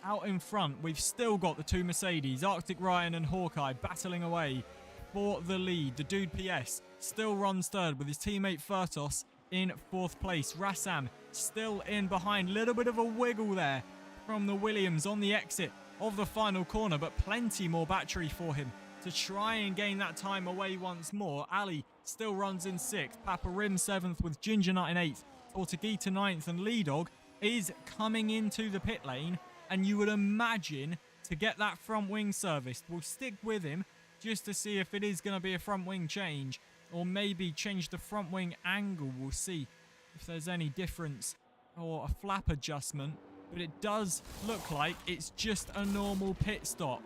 Out in front, we've still got the two Mercedes, Arctic Ryan and Hawkeye, battling away for the lead. The Dude PS still runs third with his teammate Fertos in 4th place. Rassam still in behind. Little bit of a wiggle there from the Williams on the exit of the final corner, but plenty more battery for him to try and gain that time away once more. Ali still runs in 6th. Papa Rim 7th with Ginger Nut in 8th. Tortuguita 9th, and Lee Dog is coming into the pit lane, and you would imagine to get that front wing serviced. We'll stick with him just to see if it is going to be a front wing change, or maybe change the front wing angle. We'll see if there's any difference, or a flap adjustment. but it does look like it's just a normal pit stop.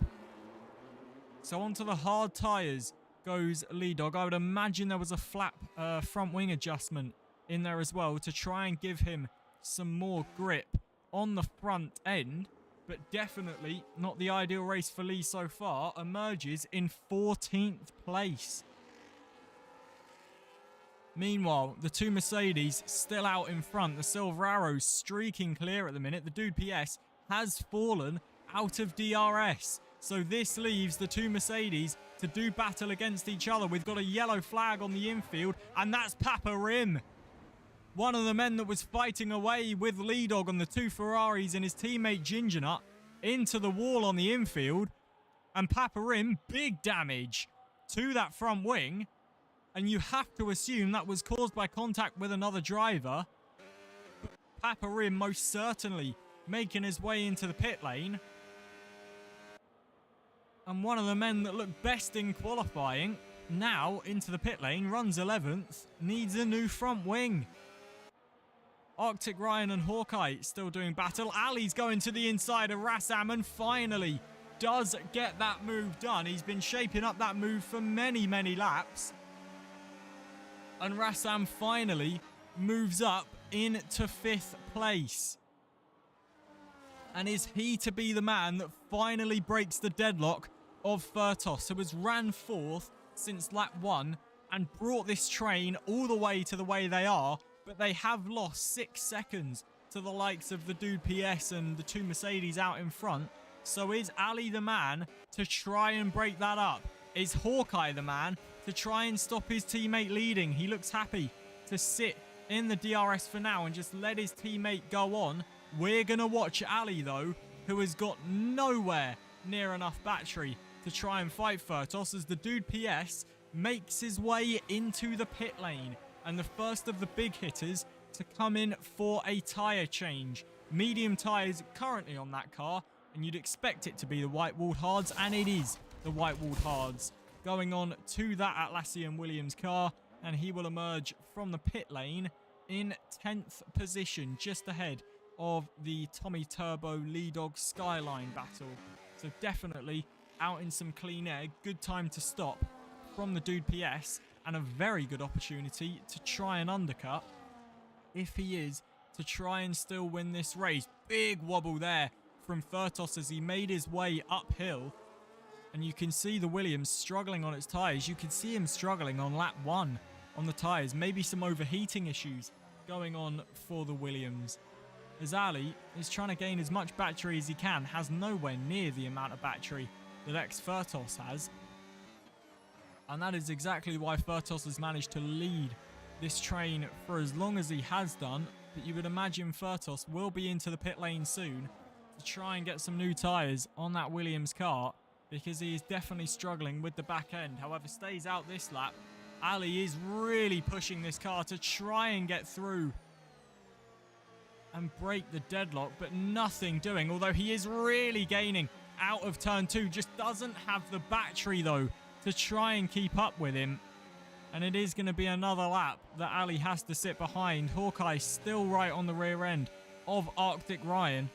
So onto the hard tyres goes Lee Dog. I would imagine there was a flap front wing adjustment in there as well to try and give him some more grip on the front end, but definitely not the ideal race for Lee so far. Emerges in 14th place. Meanwhile, the two Mercedes still out in front. The Silver Arrows streaking clear at the minute. The Dude PS has fallen out of DRS. So this leaves the two Mercedes to do battle against each other. We've got a yellow flag on the infield, and that's Papa Rim. One of the men that was fighting away with Lee Dog on the two Ferraris and his teammate Ginger Nut into the wall on the infield. And Papa Rim, big damage to that front wing. And you have to assume that was caused by contact with another driver. Papa Rim most certainly making his way into the pit lane. And one of the men that looked best in qualifying now into the pit lane, runs 11th, needs a new front wing. Arctic Ryan and Hawkeye still doing battle. Ali's going to the inside of Rassam and finally does get that move done. He's been shaping up that move for many, many laps. And Rassam finally moves up into 5th place. And is he to be the man that finally breaks the deadlock of Furtos, who has ran 4th since lap 1 and brought this train all the way to the way they are, but they have lost 6 seconds to the likes of the Dude PS and the two Mercedes out in front. So is Ali the man to try and break that up? Is Hawkeye the man to try and stop his teammate leading? He looks happy to sit in the DRS for now and just let his teammate go on. We're going to watch Ali, though, who has got nowhere near enough battery to try and fight Furtos, as the Dude PS makes his way into the pit lane. And the first of the big hitters to come in for a tyre change. Medium tyres currently on that car, and you'd expect it to be the white-walled hards, and it is the white-walled hards. Going on to that Atlassian Williams car, and he will emerge from the pit lane in 10th position, just ahead of the Tommy Turbo Lee Dog Skyline battle. So definitely out in some clean air. Good time to stop from the Dude PS, and a very good opportunity to try and undercut, if he is, to try and still win this race. Big wobble there from Furtos as he made his way uphill. And you can see the Williams struggling on its tyres. You can see him struggling on lap 1 on the tyres. Maybe some overheating issues going on for the Williams. As Ali is trying to gain as much battery as he can, has nowhere near the amount of battery that ex-Furtos has. And that is exactly why Furtos has managed to lead this train for as long as he has done. But you would imagine Furtos will be into the pit lane soon to try and get some new tyres on that Williams car, because he is definitely struggling with the back end. However, stays out this lap. Ali is really pushing this car to try and get through and break the deadlock, but nothing doing. Although he is really gaining out of turn 2. Just doesn't have the battery, though, to try and keep up with him. And it is going to be another lap that Ali has to sit behind. Hawkeye still right on the rear end of Arctic Ryan.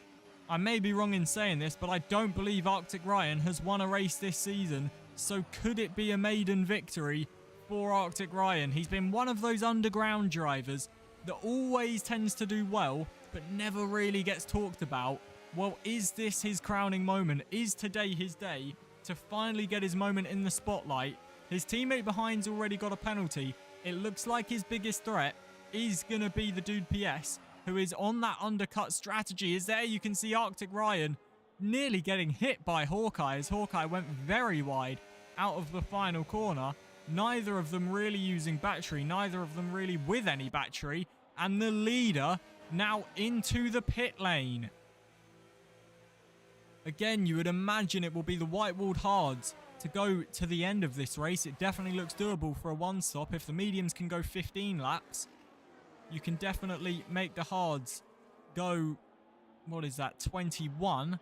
I may be wrong in saying this, but I don't believe Arctic Ryan has won a race this season. So could it be a maiden victory for Arctic Ryan? He's been one of those underground drivers that always tends to do well, but never really gets talked about. Well, is this his crowning moment? Is today his day to finally get his moment in the spotlight? His teammate behind's already got a penalty. It looks like his biggest threat is going to be the Dude PS, who is on that undercut strategy. As there you can see Arctic Ryan nearly getting hit by Hawkeye, as Hawkeye went very wide out of the final corner. Neither of them really using battery, neither of them really with any battery. And the leader now into the pit lane. Again, you would imagine it will be the white-walled hards to go to the end of this race. It definitely looks doable for a one-stop. If the mediums can go 15 laps, you can definitely make the hards go, what is that, 21.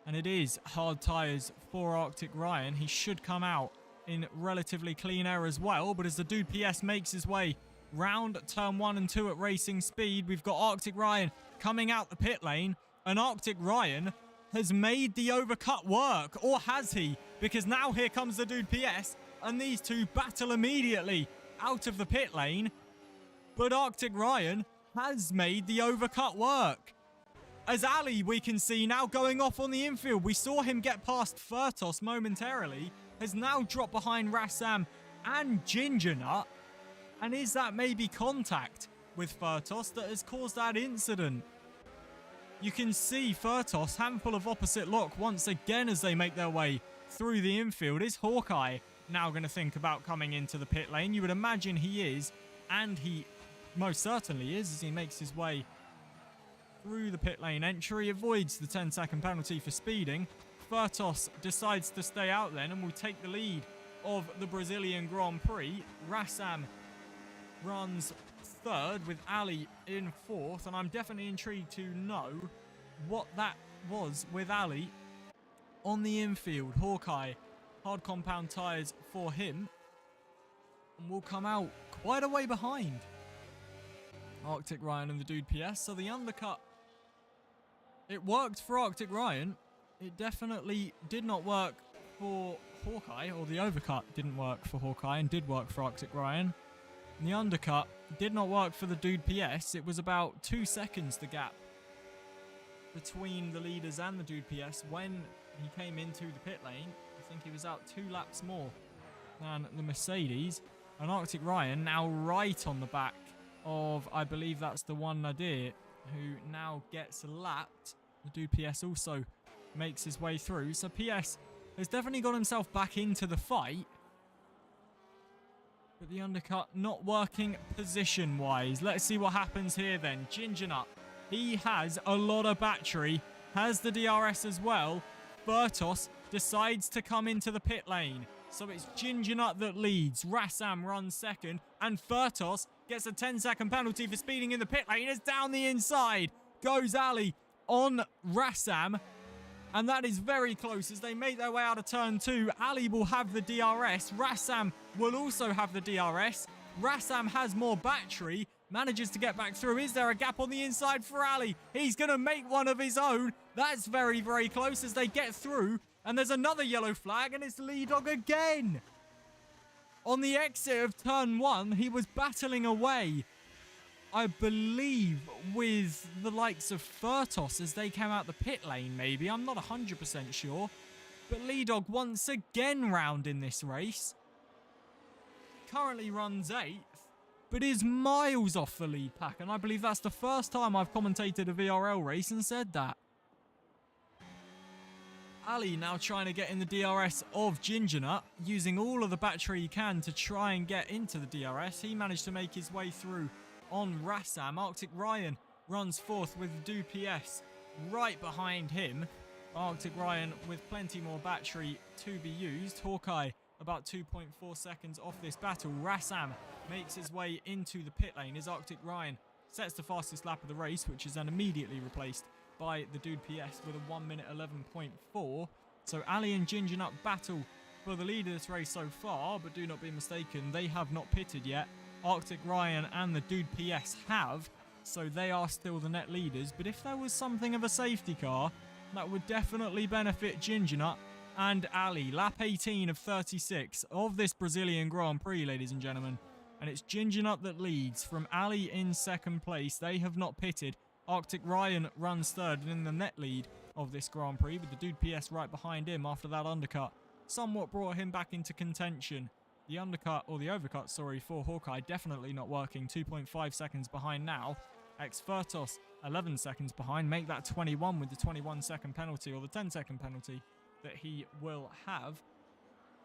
And it is hard tyres for Arctic Ryan. He should come out in relatively clean air as well. But as the Dude PS makes his way round turn 1 and 2 at racing speed, we've got Arctic Ryan coming out the pit lane. And Arctic Ryan has made the overcut work. Or has he? Because now here comes the dude PS. And these two battle immediately out of the pit lane. But Arctic Ryan has made the overcut work. As Ali, we can see now going off on the infield. We saw him get past Furtos momentarily. Has now dropped behind Rassam and Gingernut. And is that maybe contact with Furtos that has caused that incident? You can see Furtos, handful of opposite lock once again as they make their way through the infield. Is Hawkeye now going to think about coming into the pit lane? You would imagine he is, and he most certainly is as he makes his way through the pit lane entry. Avoids the 10-second penalty for speeding. Furtos decides to stay out then and will take the lead of the Brazilian Grand Prix. Rassam runs third with Ali in fourth, and I'm definitely intrigued to know what that was with Ali on the infield. Hawkeye, hard compound tyres for him, and will come out quite a way behind Arctic Ryan and the dude PS. So the undercut, it worked for Arctic Ryan. It definitely did not work for Hawkeye, or the overcut didn't work for Hawkeye and did work for Arctic Ryan. And the undercut did not work for the dude PS. It was about 2 seconds the gap between the leaders and the dude PS when he came into the pit lane. I think he was out 2 laps more than the Mercedes. And Arctic Ryan now right on the back of, I believe that's the one Nadir, who now gets lapped. The dude PS also makes his way through. So PS has definitely got himself back into the fight. But the undercut not working position-wise. Let's see what happens here then. Gingernut, he has a lot of battery. Has the DRS as well. Furtos decides to come into the pit lane. So it's Gingernut that leads. Rassam runs second. And Furtos gets a 10-second penalty for speeding in the pit lane. It's down the inside. Goes Ali on Rassam. And that is very close as they make their way out of turn 2. Ali will have the DRS. Rassam will also have the DRS. Rassam has more battery. Manages to get back through. Is there a gap on the inside for Ali? He's going to make one of his own. That's very, very close as they get through. And there's another yellow flag, and it's Lee Dog again. On the exit of turn 1, he was battling away, I believe, with the likes of Furtos as they came out the pit lane, maybe. I'm not 100% sure. But Lee Dog once again round in this race. Currently runs 8th, but is miles off the lead pack. And I believe that's the first time I've commentated a VRL race and said that. Ali now trying to get in the DRS of Gingernut, using all of the battery he can to try and get into the DRS. He managed to make his way through on Rassam. Arctic Ryan runs fourth with dude PS right behind him. Arctic Ryan with plenty more battery to be used. Hawkeye about 2.4 seconds off this battle. Rassam makes his way into the pit lane as Arctic Ryan sets the fastest lap of the race, which is then immediately replaced by the dude PS with a 1 minute 11.4. So Ali and Gingernut battle for the lead of this race so far, but do not be mistaken, they have not pitted yet. Arctic Ryan and the dude PS have, so they are still the net leaders. But if there was something of a safety car, that would definitely benefit Gingernut and Ali. Lap 18 of 36 of this Brazilian Grand Prix, ladies and gentlemen. And it's Gingernut that leads from Ali in second place. They have not pitted. Arctic Ryan runs third and in the net lead of this Grand Prix, with the dude PS right behind him after that undercut. Somewhat brought him back into contention. The undercut, or the overcut, sorry, for Hawkeye definitely not working. 2.5 seconds behind now. Furtos 11 seconds behind. Make that 21 with the 21-second penalty, or the 10-second penalty that he will have.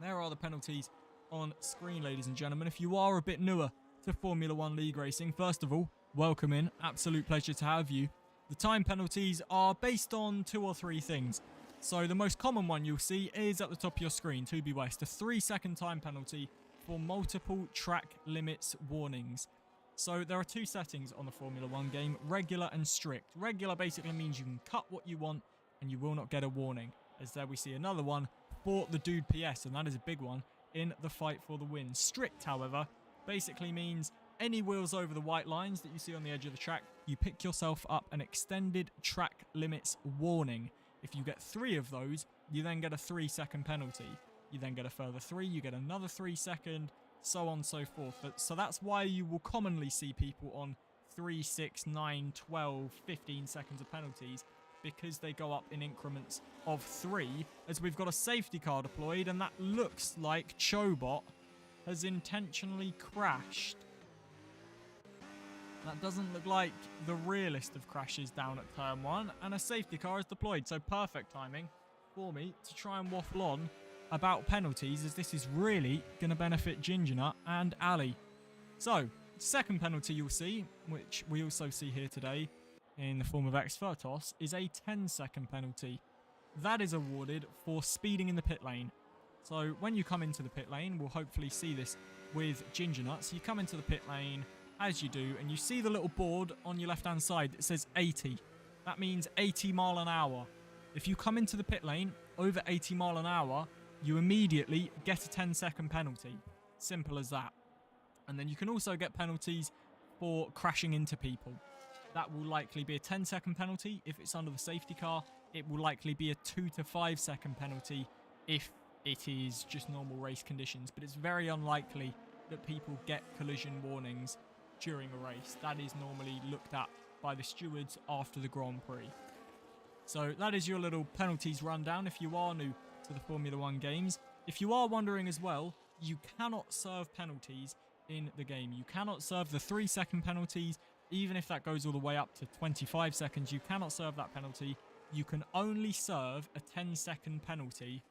There are the penalties on screen, ladies and gentlemen. If you are a bit newer to Formula 1 League Racing, first of all, welcome in. Absolute pleasure to have you. The time penalties are based on 2 or 3 things. So the most common one you'll see is at the top of your screen, to be West, a 3-second time penalty for multiple track limits warnings. So there are 2 settings on the Formula 1 game, regular and strict. Regular basically means you can cut what you want and you will not get a warning. As there we see another one for the dude PS, and that is a big one in the fight for the win. Strict, however, basically means any wheels over the white lines that you see on the edge of the track, you pick yourself up an extended track limits warning. If you get 3 of those, you then get a 3-second penalty. You then get a further 3, you get another 3-second, so on and so forth. So that's why you will commonly see people on 3, 6, 9, 12, 15 seconds of penalties, because they go up in increments of 3, as we've got a safety car deployed, and that looks like Chobot has intentionally crashed. That doesn't look like the realest of crashes down at turn 1, and a safety car is deployed, so perfect timing for me to try and waffle on about penalties, as this is really going to benefit Gingerut and Ali. So, second penalty you'll see, which we also see here today in the form of Exfertos, is a 10-second penalty. That is awarded for speeding in the pit lane. So when you come into the pit lane, we'll hopefully see this with Gingerut. So you come into the pit lane, as you do, and you see the little board on your left-hand side that says 80. That means 80 mile an hour. If you come into the pit lane over 80 mile an hour, you immediately get a 10-second penalty. Simple as that. And then you can also get penalties for crashing into people. That will likely be a 10-second penalty if it's under the safety car. It will likely be a 2 to 5 second penalty if it is just normal race conditions. But it's very unlikely that people get collision warnings during a race. That is normally looked at by the stewards after the Grand Prix. So that is your little penalties rundown if you are new to the Formula 1 games. If you are wondering as well, you cannot serve penalties in the game. You cannot serve the 3-second penalties, even if that goes all the way up to 25 seconds. You cannot serve that penalty. You can only serve a 10-second penalty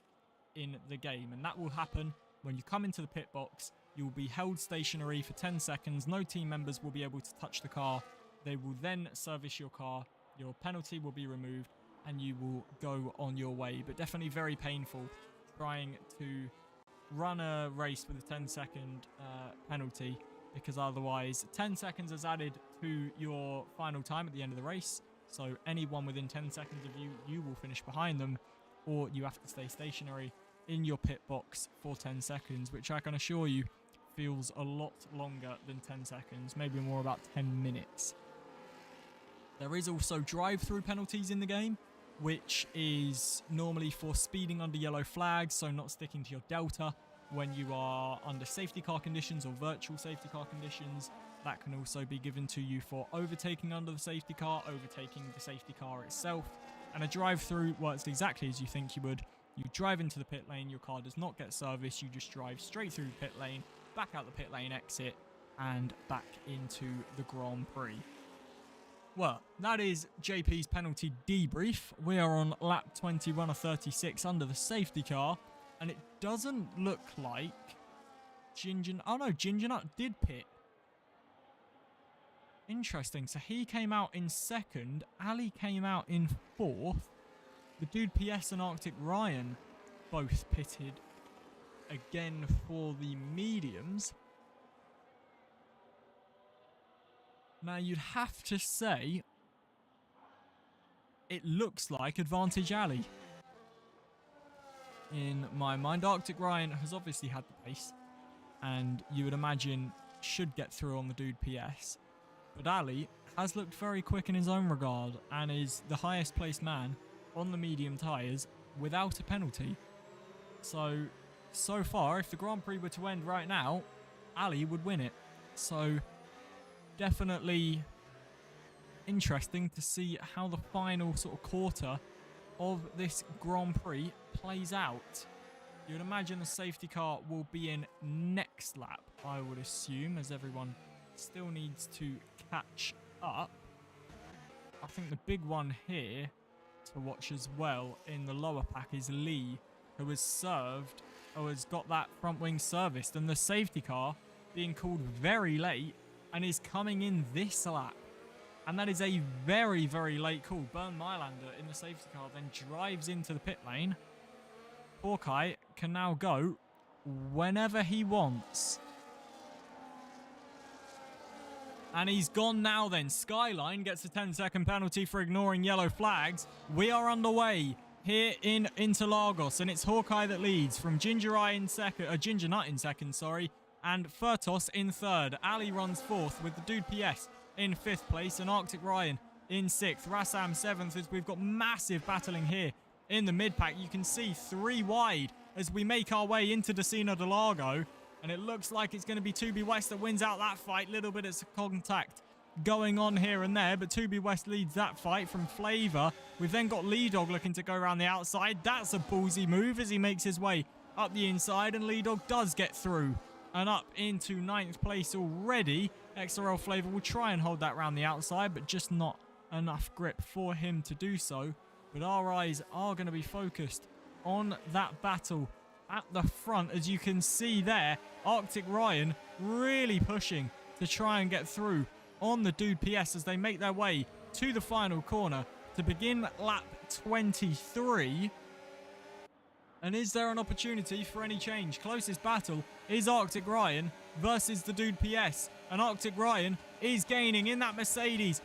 in the game, and that will happen when you come into the pit box. You will be held stationary for 10 seconds. No team members will be able to touch the car. They will then service your car. Your penalty will be removed, and you will go on your way. But definitely very painful trying to run a race with a 10-second penalty, because otherwise 10 seconds is added to your final time at the end of the race. So anyone within 10 seconds of you, you will finish behind them, or you have to stay stationary in your pit box for 10 seconds, which I can assure you feels a lot longer than 10 seconds, maybe more about 10 minutes. There is also drive-through penalties in the game, which is normally for speeding under yellow flags, so not sticking to your delta when you are under safety car conditions or virtual safety car conditions. That can also be given to you for overtaking under the safety car, overtaking the safety car itself. And a drive-through works exactly as you think you would. You drive into the pit lane, your car does not get serviced, you just drive straight through the pit lane, back out the pit lane exit, and back into the Grand Prix. Well, that is JP's penalty debrief. We are on lap 21 of 36 under the safety car, and it doesn't look like Gingerut did pit. Interesting. So he came out in second. Ali came out in fourth. The Dude PS and Arctic Ryan both pitted again for the mediums. Now, you'd have to say it looks like advantage Ali. In my mind, Arctic Ryan has obviously had the pace, and you would imagine should get through on the Dude PS. But Ali has looked very quick in his own regard, and is the highest placed man on the medium tyres without a penalty. So far, if the Grand Prix were to end right now, Ali would win it. So definitely interesting to see how the final sort of quarter of this Grand Prix plays out. You would imagine the safety car will be in next lap, I would assume, as everyone still needs to catch up. I think the big one here to watch as well in the lower pack is Lee, who has got that front wing serviced, and the safety car being called very late and is coming in this lap. And that is a very, very late call. Bernd Mailander in the safety car then drives into the pit lane. Hawkeye can now go whenever he wants. And he's gone now then. Skyline gets a 10-second penalty for ignoring yellow flags. We are underway here in Interlagos, and it's Hawkeye that leads from Gingerut in second, sorry. and Furtos in third. Ali runs fourth with the Dude PS in fifth place and Arctic Ryan in sixth. Rassam seventh as we've got massive battling here in the mid-pack. You can see 3 wide as we make our way into Decina de Largo. And it looks like it's going to be 2B West that wins out that fight. Little bit of contact going on here and there, but 2B West leads that fight from Flavor. We've then got Lee Dog looking to go around the outside. That's a ballsy move as he makes his way up the inside, and Lee Dog does get through and up into 9th place already. XRL Flavor will try and hold that around the outside, but just not enough grip for him to do so. But our eyes are going to be focused on that battle at the front. As you can see there, Arctic Ryan really pushing to try and get through on the Dude PS as they make their way to the final corner to begin lap 23. And is there an opportunity for any change? Closest battle is Arctic Ryan versus the Dude PS. And Arctic Ryan is gaining in that Mercedes.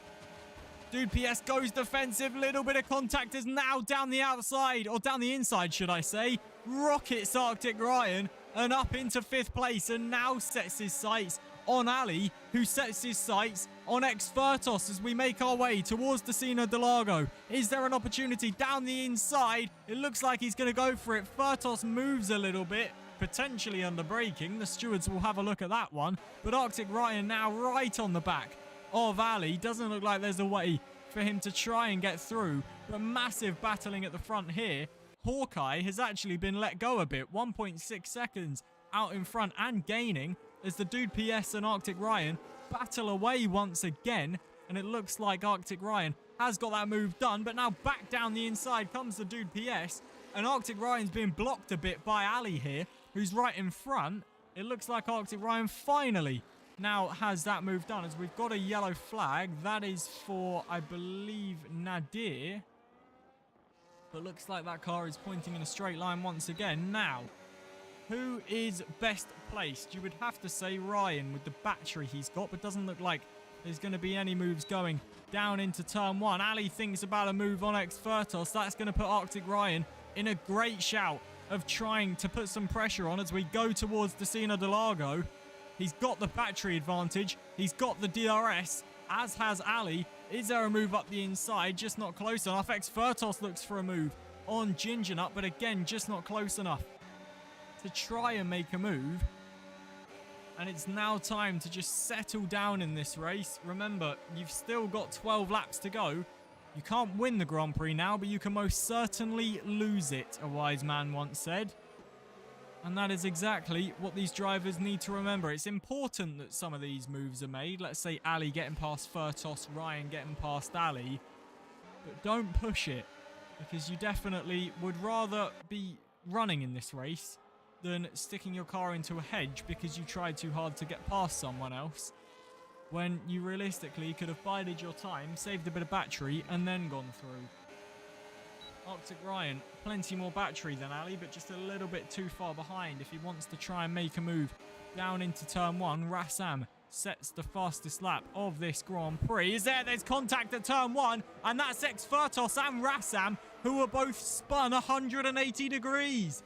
Dude PS goes defensive. Little bit of contact is now down the outside, or down the inside, should I say. Rockets Arctic Ryan and up into 5th place, and now sets his sights on Ali, who sets his sights on Furtos as we make our way towards Decina de Largo. Is there an opportunity down the inside? It looks like he's going to go for it. Furtos moves a little bit, potentially under braking. The stewards will have a look at that one. But Arctic Ryan now right on the back of Ali. Doesn't look like there's a way for him to try and get through. But massive battling at the front here. Hawkeye has actually been let go a bit. 1.6 seconds out in front and gaining as the Dude PS and Arctic Ryan battle away once again. And it looks like Arctic Ryan has got that move done. But now back down the inside comes the Dude PS. And Arctic Ryan's been blocked a bit by Ali here, who's right in front. It looks like Arctic Ryan finally now has that move done, as we've got a yellow flag. That is for, I believe, Nadir. But looks like that car is pointing in a straight line once again. Now, who is best placed? You would have to say Ryan with the battery he's got, but doesn't look like there's going to be any moves going down into turn 1. Ali thinks about a move on Furtos. That's going to put Arctic Ryan in a great shout of trying to put some pressure on as we go towards Decina de Largo. He's got the battery advantage. He's got the DRS, as has Ali. Is there a move up the inside? Just not close enough. Furtos looks for a move on Ginger Nut, but again, just not close enough to try and make a move. And it's now time to just settle down in this race. Remember, you've still got 12 laps to go. You can't win the Grand Prix now, but you can most certainly lose it, a wise man once said. And that is exactly what these drivers need to remember. It's important that some of these moves are made. Let's say Ali getting past Furtos, Ryan getting past Ali. But don't push it, because you definitely would rather be running in this race than sticking your car into a hedge because you tried too hard to get past someone else, when you realistically could have bided your time, saved a bit of battery, and then gone through. Arctic Ryan, plenty more battery than Ali, but just a little bit too far behind if he wants to try and make a move down into turn 1. Rassam sets the fastest lap of this Grand Prix. There's contact at turn 1, and that's Furtos and Rassam, who were both spun 180 degrees.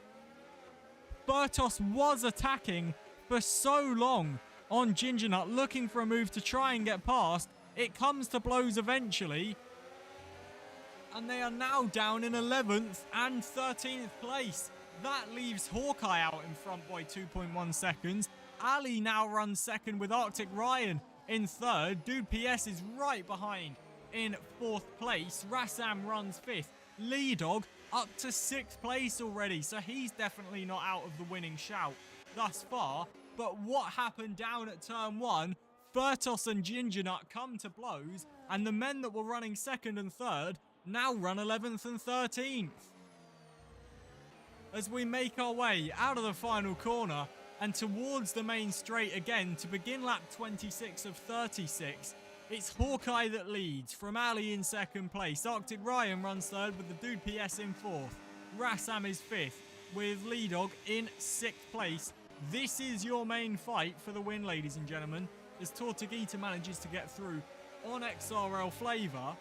Furtos was attacking for so long on Ginger Nut, looking for a move to try and get past. It comes to blows eventually, and they are now down in 11th and 13th place. That leaves Hawkeye out in front by 2.1 seconds. Ali now runs second with Arctic Ryan in third. Dude PS is right behind in 4th place. Rassam runs 5th. Lee Dog up to 6th place already, so he's definitely not out of the winning shout thus far. But what happened down at turn 1? Furtos and Ginger Nut come to blows, and the men that were running 2nd and 3rd now run 11th and 13th. As we make our way out of the final corner and towards the main straight again to begin lap 26 of 36, it's Hawkeye that leads from Ali in 2nd place. Arctic Ryan runs 3rd with the Dude PS in 4th. Rassam is 5th with Lee Dog in 6th place. This is your main fight for the win, ladies and gentlemen, as Tortuguita manages to get through on XRL Flavor.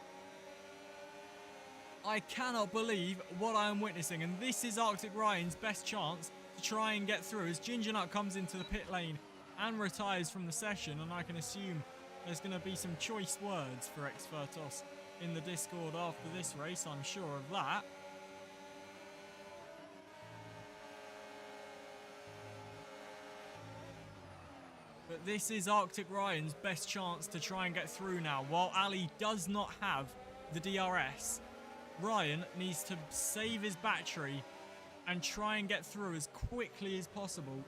I cannot believe what I am witnessing, and this is Arctic Ryan's best chance to try and get through as Ginger Nut comes into the pit lane and retires from the session, and I can assume there's going to be some choice words for Expertos in the Discord after this race, I'm sure of that. But this is Arctic Ryan's best chance to try and get through now. While Ali does not have the DRS, Ryan needs to save his battery and try and get through as quickly as possible,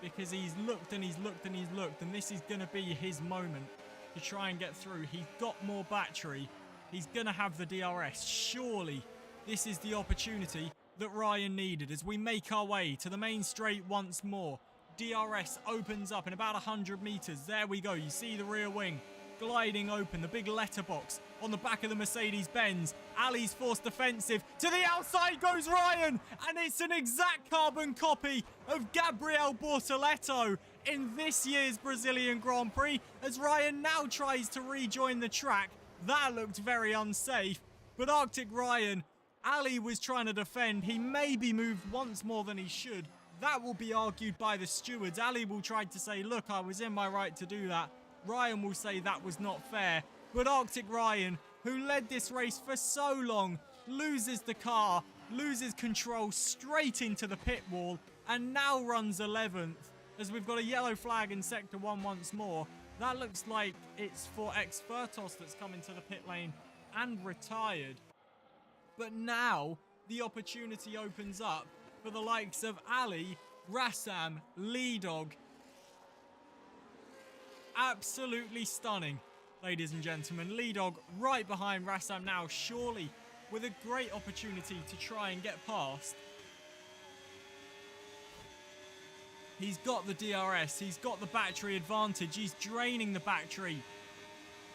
because he's looked and he's looked and he's looked, and this is going to be his moment to try and get through. He's got more battery. He's going to have the DRS. Surely this is the opportunity that Ryan needed as we make our way to the main straight once more. DRS opens up in about 100 meters. There we go. You see the rear wing gliding open, the big letterbox on the back of the Mercedes-Benz. Ali's forced defensive. To the outside goes Ryan, and it's an exact carbon copy of Gabriel Bortoleto in this year's Brazilian Grand Prix, as Ryan now tries to rejoin the track. That looked very unsafe, but Arctic Ryan, Ali was trying to defend. He maybe moved once more than he should. That will be argued by the stewards. Ali will try to say, look, I was in my right to do that. Ryan will say that was not fair. But Arctic Ryan, who led this race for so long, loses the car, loses control straight into the pit wall, and now runs 11th, as we've got a yellow flag in Sector 1 once more. That looks like it's for Expertos that's come into the pit lane and retired. But now the opportunity opens up for the likes of Ali, Rassam, Lee Dog. Absolutely stunning, ladies and gentlemen. Lee Dog right behind Rassam now, surely with a great opportunity to try and get past. He's got the DRS, he's got the battery advantage, he's draining the battery.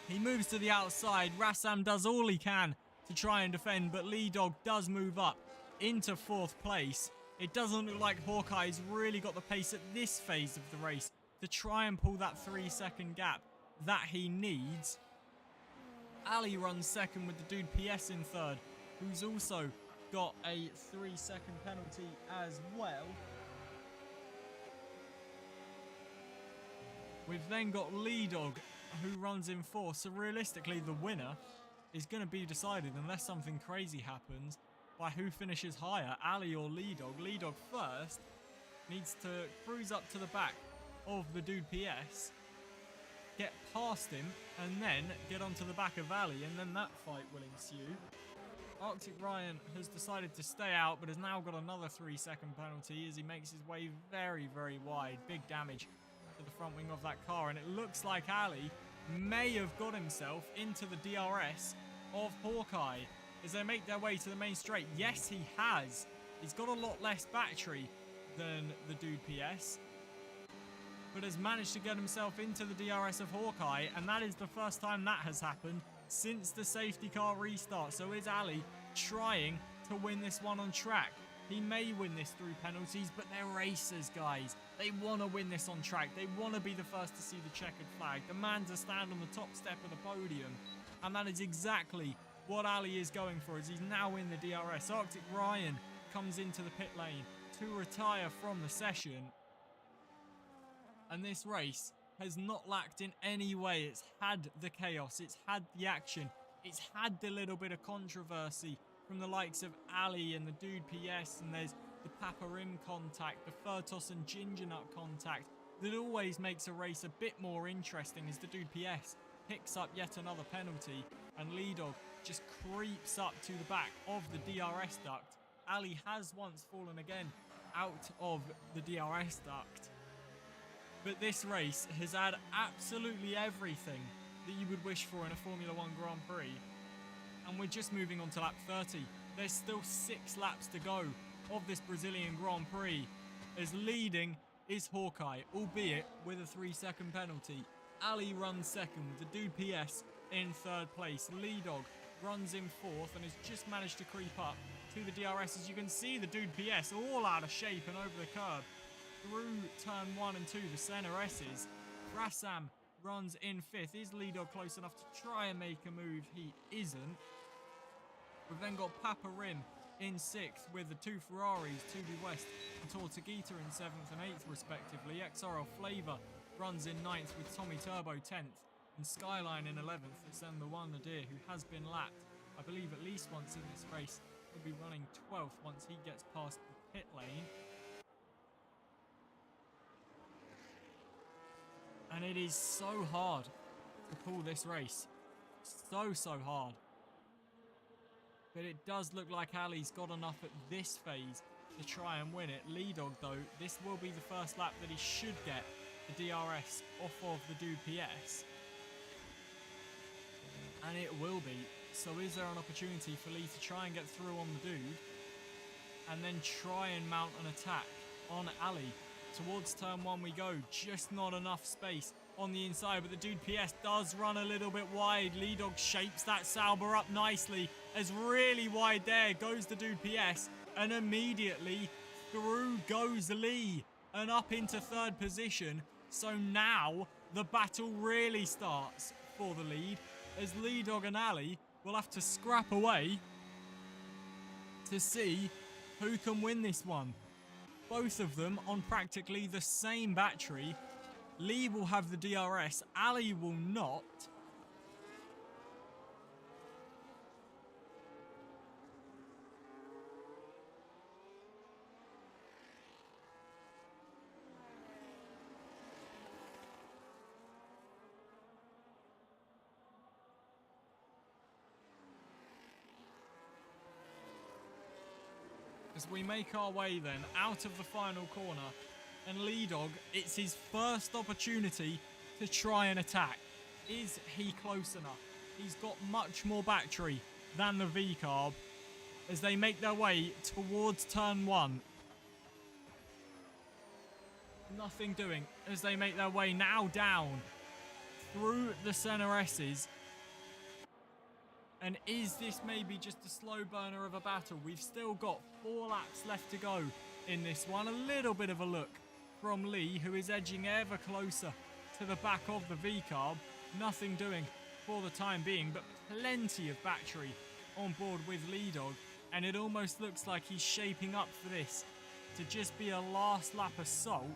He moves to the outside. Rassam does all he can to try and defend, but Lee Dog does move up into 4th place. It doesn't look like Hawkeye's really got the pace at this phase of the race to try and pull that 3-second gap that he needs. Ali runs 2nd with the dude PS in 3rd, who's also got a 3-second penalty as well. We've then got Lee Dog, who runs in 4th, so realistically the winner is going to be decided, unless something crazy happens, by who finishes higher, Ali or Lee Dog. Lee Dog first needs to cruise up to the back of the dude PS, get past him, and then get onto the back of Ali, and then that fight will ensue. Arctic Ryan has decided to stay out, but has now got another 3-second penalty as he makes his way very, very wide. Big damage to the front wing of that car, and it looks like Ali may have got himself into the DRS of Hawkeye as they make their way to the main straight. Yes, he has. He's got a lot less battery than the dude PS, but has managed to get himself into the DRS of Hawkeye, and that is the first time that has happened since the safety car restart. So is Ali trying to win this one on track? He may win this through penalties, but they're racers, guys. They want to win this on track. They want to be the first to see the checkered flag, the man to stand on the top step of the podium, and that is exactly what Ali is going for, as he's now in the DRS. Arctic Ryan comes into the pit lane to retire from the session. And this race has not lacked in any way. It's had the chaos, it's had the action, it's had the little bit of controversy from the likes of Ali and the dude PS, and there's the Paparim contact, the Furtos and Ginger Nut contact that always makes a race a bit more interesting, as the dude PS picks up yet another penalty and Lee Dog just creeps up to the back of the DRS duct. Ali has once fallen again out of the DRS duct. But this race has had absolutely everything that you would wish for in a Formula 1 Grand Prix. And we're just moving on to lap 30. There's still 6 laps to go of this Brazilian Grand Prix, as leading is Hawkeye, albeit with a 3-second penalty. Ali runs 2nd with the dude PS in 3rd place. Lee Dog runs in 4th and has just managed to creep up to the DRS. As you can see, the dude PS all out of shape and over the curb through turn 1 and 2, the center S's. Rassam runs in 5th. Is Lee Dog close enough to try and make a move? He isn't. We've then got Paparim in 6th with the 2 Ferraris, 2B West and Tortuguita in 7th and 8th respectively. XRL Flavor runs in 9th with Tommy Turbo 10th and Skyline in 11th. It's then the one Nadir who has been lapped, I believe, at least once in this race. He'll be running 12th once he gets past the pit lane. And it is so hard to pull this race. So hard. But it does look like Ali's got enough at this phase to try and win it. Lee Dog, though, this will be the first lap that he should get the DRS off of the Dude PS. And it will be. So is there an opportunity for Lee to try and get through on the Dude and then try and mount an attack on Ali? Towards turn 1 we go. Just not enough space on the inside, but the Dude PS does run a little bit wide. Lee Dog shapes that Sauber up nicely as really wide there goes the Dude PS, and immediately through goes Lee and up into 3rd position. So now the battle really starts for the lead, as Lee Dog and Ali will have to scrap away to see who can win this one. Both of them on practically the same battery. Lee will have the DRS, Ali will not. As we make our way then out of the final corner, and Lee Dog, it's his first opportunity to try and attack. Is he close enough? He's got much more battery than the V-Carb as they make their way towards turn 1. Nothing doing as they make their way now down through the center S's. And is this maybe just a slow burner of a battle? We've still got 4 laps left to go in this one. A little bit of a look from Lee, who is edging ever closer to the back of the V-Carb. Nothing doing for the time being, but plenty of battery on board with Lee Dog. And it almost looks like he's shaping up for this to just be a last lap assault.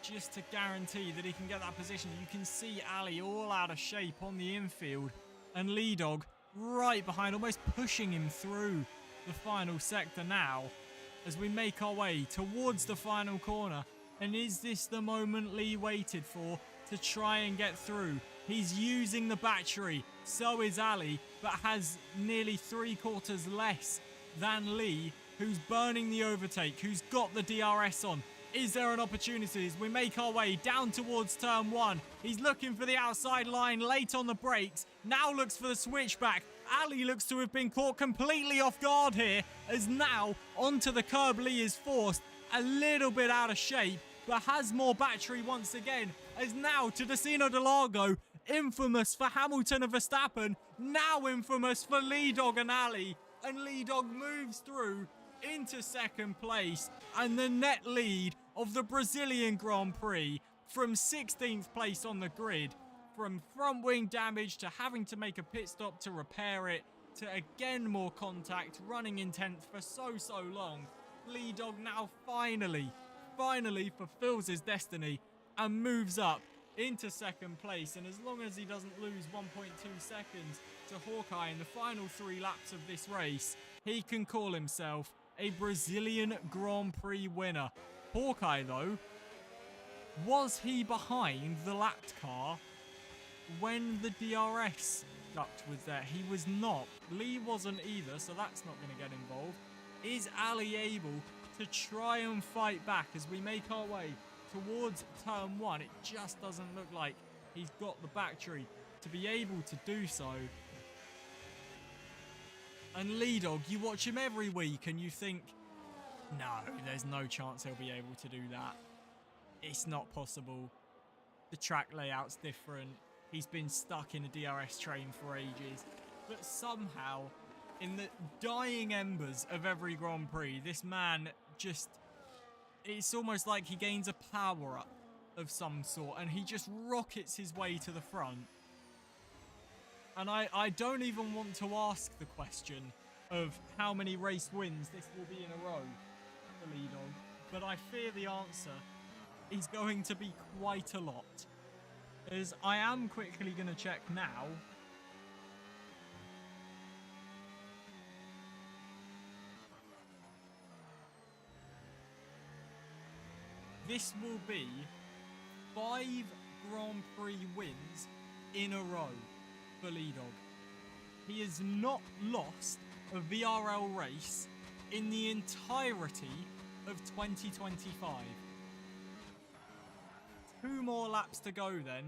Just to guarantee that he can get that position. You can see Ali all out of shape on the infield, and Lee Dog right behind, almost pushing him through the final sector now as we make our way towards the final corner. And is this the moment Lee waited for to try and get through? He's using the battery, so is Ali, but has nearly 3/4 less than Lee, who's burning the overtake, who's got the DRS on. Is there an opportunity as we make our way down towards turn 1? He's looking for the outside line, late on the brakes. Now looks for the switchback. Ali looks to have been caught completely off guard here, as now onto the curb Lee is forced. A little bit out of shape, but has more battery once again. As now to Destino Del Lago, infamous for Hamilton and Verstappen, now infamous for Lee Dog and Ali. And Lee Dog moves through into 2nd place, and the net lead of the Brazilian Grand Prix from 16th place on the grid, from front wing damage to having to make a pit stop to repair it, to again more contact, running in 10th for so long. Lee Dog now finally fulfills his destiny and moves up into 2nd place, and as long as he doesn't lose 1.2 seconds to Hawkeye in the final 3 laps of this race, he can call himself a Brazilian Grand Prix winner. Hawkeye, though, was he behind the lapped car when the DRS duct was there? He was not. Lee wasn't either, so that's not going to get involved. Is Ali able to try and fight back as we make our way towards turn 1? It just doesn't look like he's got the battery to be able to do so. And Lee Dog, you watch him every week and you think, no, there's no chance he'll be able to do that. It's not possible. The track layout's different. He's been stuck in a DRS train for ages. But somehow, in the dying embers of every Grand Prix, this man just... it's almost like he gains a power-up of some sort, and he just rockets his way to the front. And I don't even want to ask the question of how many race wins this will be in a row for Lee Dog, but I fear the answer is going to be quite a lot. As I am quickly going to check now. This will be 5 Grand Prix wins in a row for Lee Dog. He has not lost a VRL race in the entirety of 2025. 2 more laps to go then.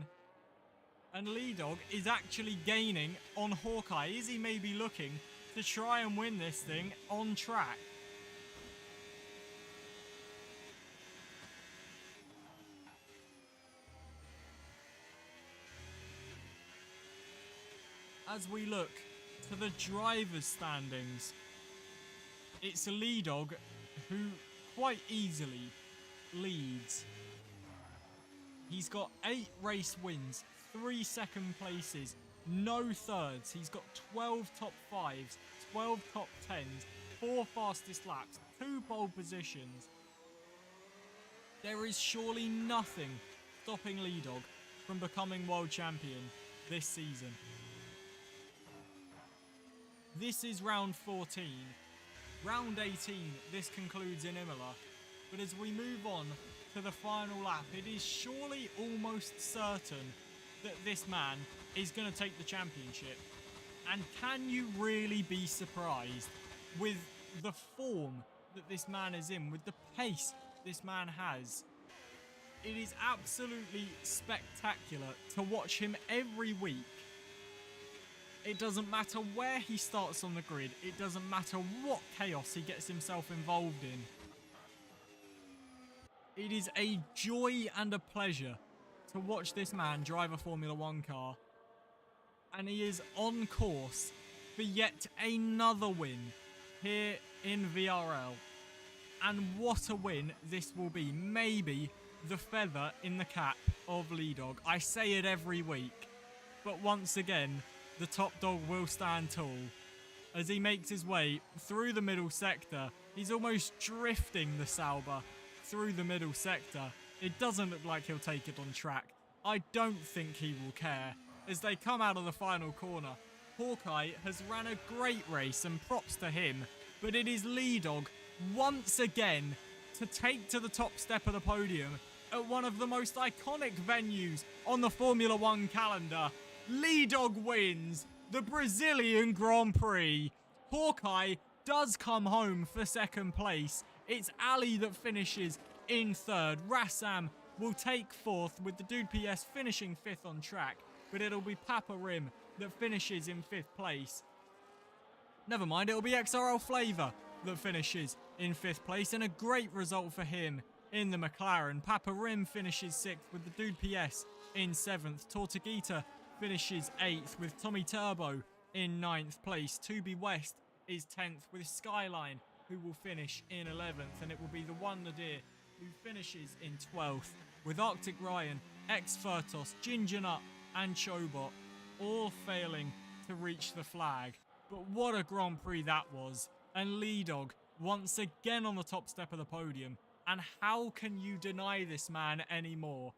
And Lee Dog is actually gaining on Hawkeye. Is he maybe looking to try and win this thing on track? As we look to the drivers' standings, it's Lee Dog who quite easily leads. He's got 8 race wins, 3 second places, no thirds. He's got 12 top 5s, 12 top 10s, 4 fastest laps, 2 pole positions. There is surely nothing stopping Lee Dog from becoming world champion this season. This is round 14. Round 18, this concludes in Imola. But as we move on to the final lap, it is surely almost certain that this man is going to take the championship. And can you really be surprised with the form that this man is in, with the pace this man has? It is absolutely spectacular to watch him every week. It doesn't matter where he starts on the grid. It doesn't matter what chaos he gets himself involved in. It is a joy and a pleasure to watch this man drive a Formula 1 car. And he is on course for yet another win here in VRL. And what a win this will be. Maybe the feather in the cap of Lee Dog. I say it every week. But once again, the top dog will stand tall. As he makes his way through the middle sector, he's almost drifting the Sauber through the middle sector. It doesn't look like he'll take it on track. I don't think he will care. As they come out of the final corner, Hawkeye has ran a great race and props to him, but it is Lee Dog once again to take to the top step of the podium at one of the most iconic venues on the Formula 1 calendar. Lee Dog wins the Brazilian Grand Prix. Hawkeye does come home for second place. It's Ali that finishes in third. Rassam will take fourth, with the Dude PS finishing fifth on track, but it'll be Papa Rim that finishes in fifth place. Never mind, it'll be XRL Flavor that finishes in fifth place, and a great result for him in the McLaren. Papa Rim finishes sixth, with the Dude PS in seventh. Tortuguita finishes 8th, with Tommy Turbo in 9th place. Tubi West is 10th, with Skyline, who will finish in 11th, and it will be the One Nadir who finishes in 12th, with Arctic Ryan, X-Furtos, Ginger Nut and Chobot all failing to reach the flag. But what a Grand Prix that was, and Lee Dog once again on the top step of the podium. And how can you deny this man anymore?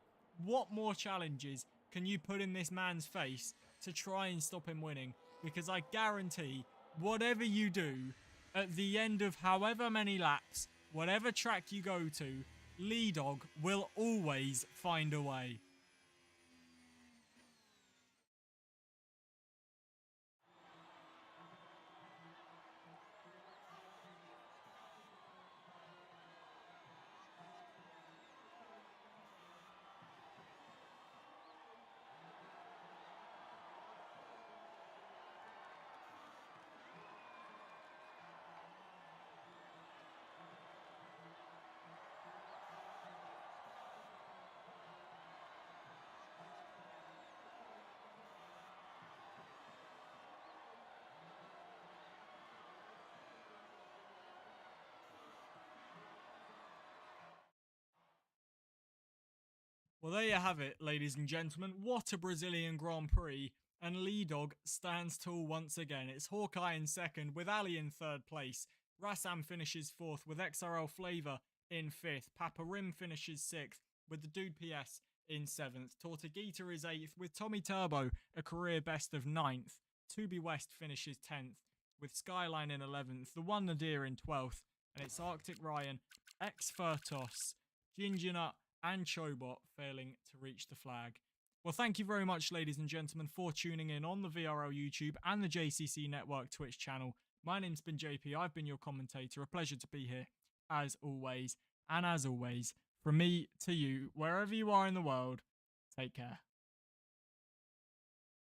What more challenges can you put in this man's face to try and stop him winning? Because I guarantee, whatever you do, at the end of however many laps, whatever track you go to, Lee Dog will always find a way. Well, there you have it, ladies and gentlemen. What a Brazilian Grand Prix. And Lee Dog stands tall once again. It's Hawkeye in second, with Ali in third place. Rassam finishes fourth, with XRL Flavor in fifth. Papa Rim finishes sixth, with the Dude PS in seventh. Tortuguita is eighth, with Tommy Turbo a career best of ninth. Tubi West finishes 10th, with Skyline in 11th. The One Nadir in 12th. And it's Arctic Ryan, X Furtos, Ginger Nut, and Chobot failing to reach the flag. Well, thank you very much, ladies and gentlemen, for tuning in on the VRL YouTube and the JCC Network Twitch channel. My name's been JP. I've been your commentator. A pleasure to be here, as always. And as always, from me to you, wherever you are in the world, take care.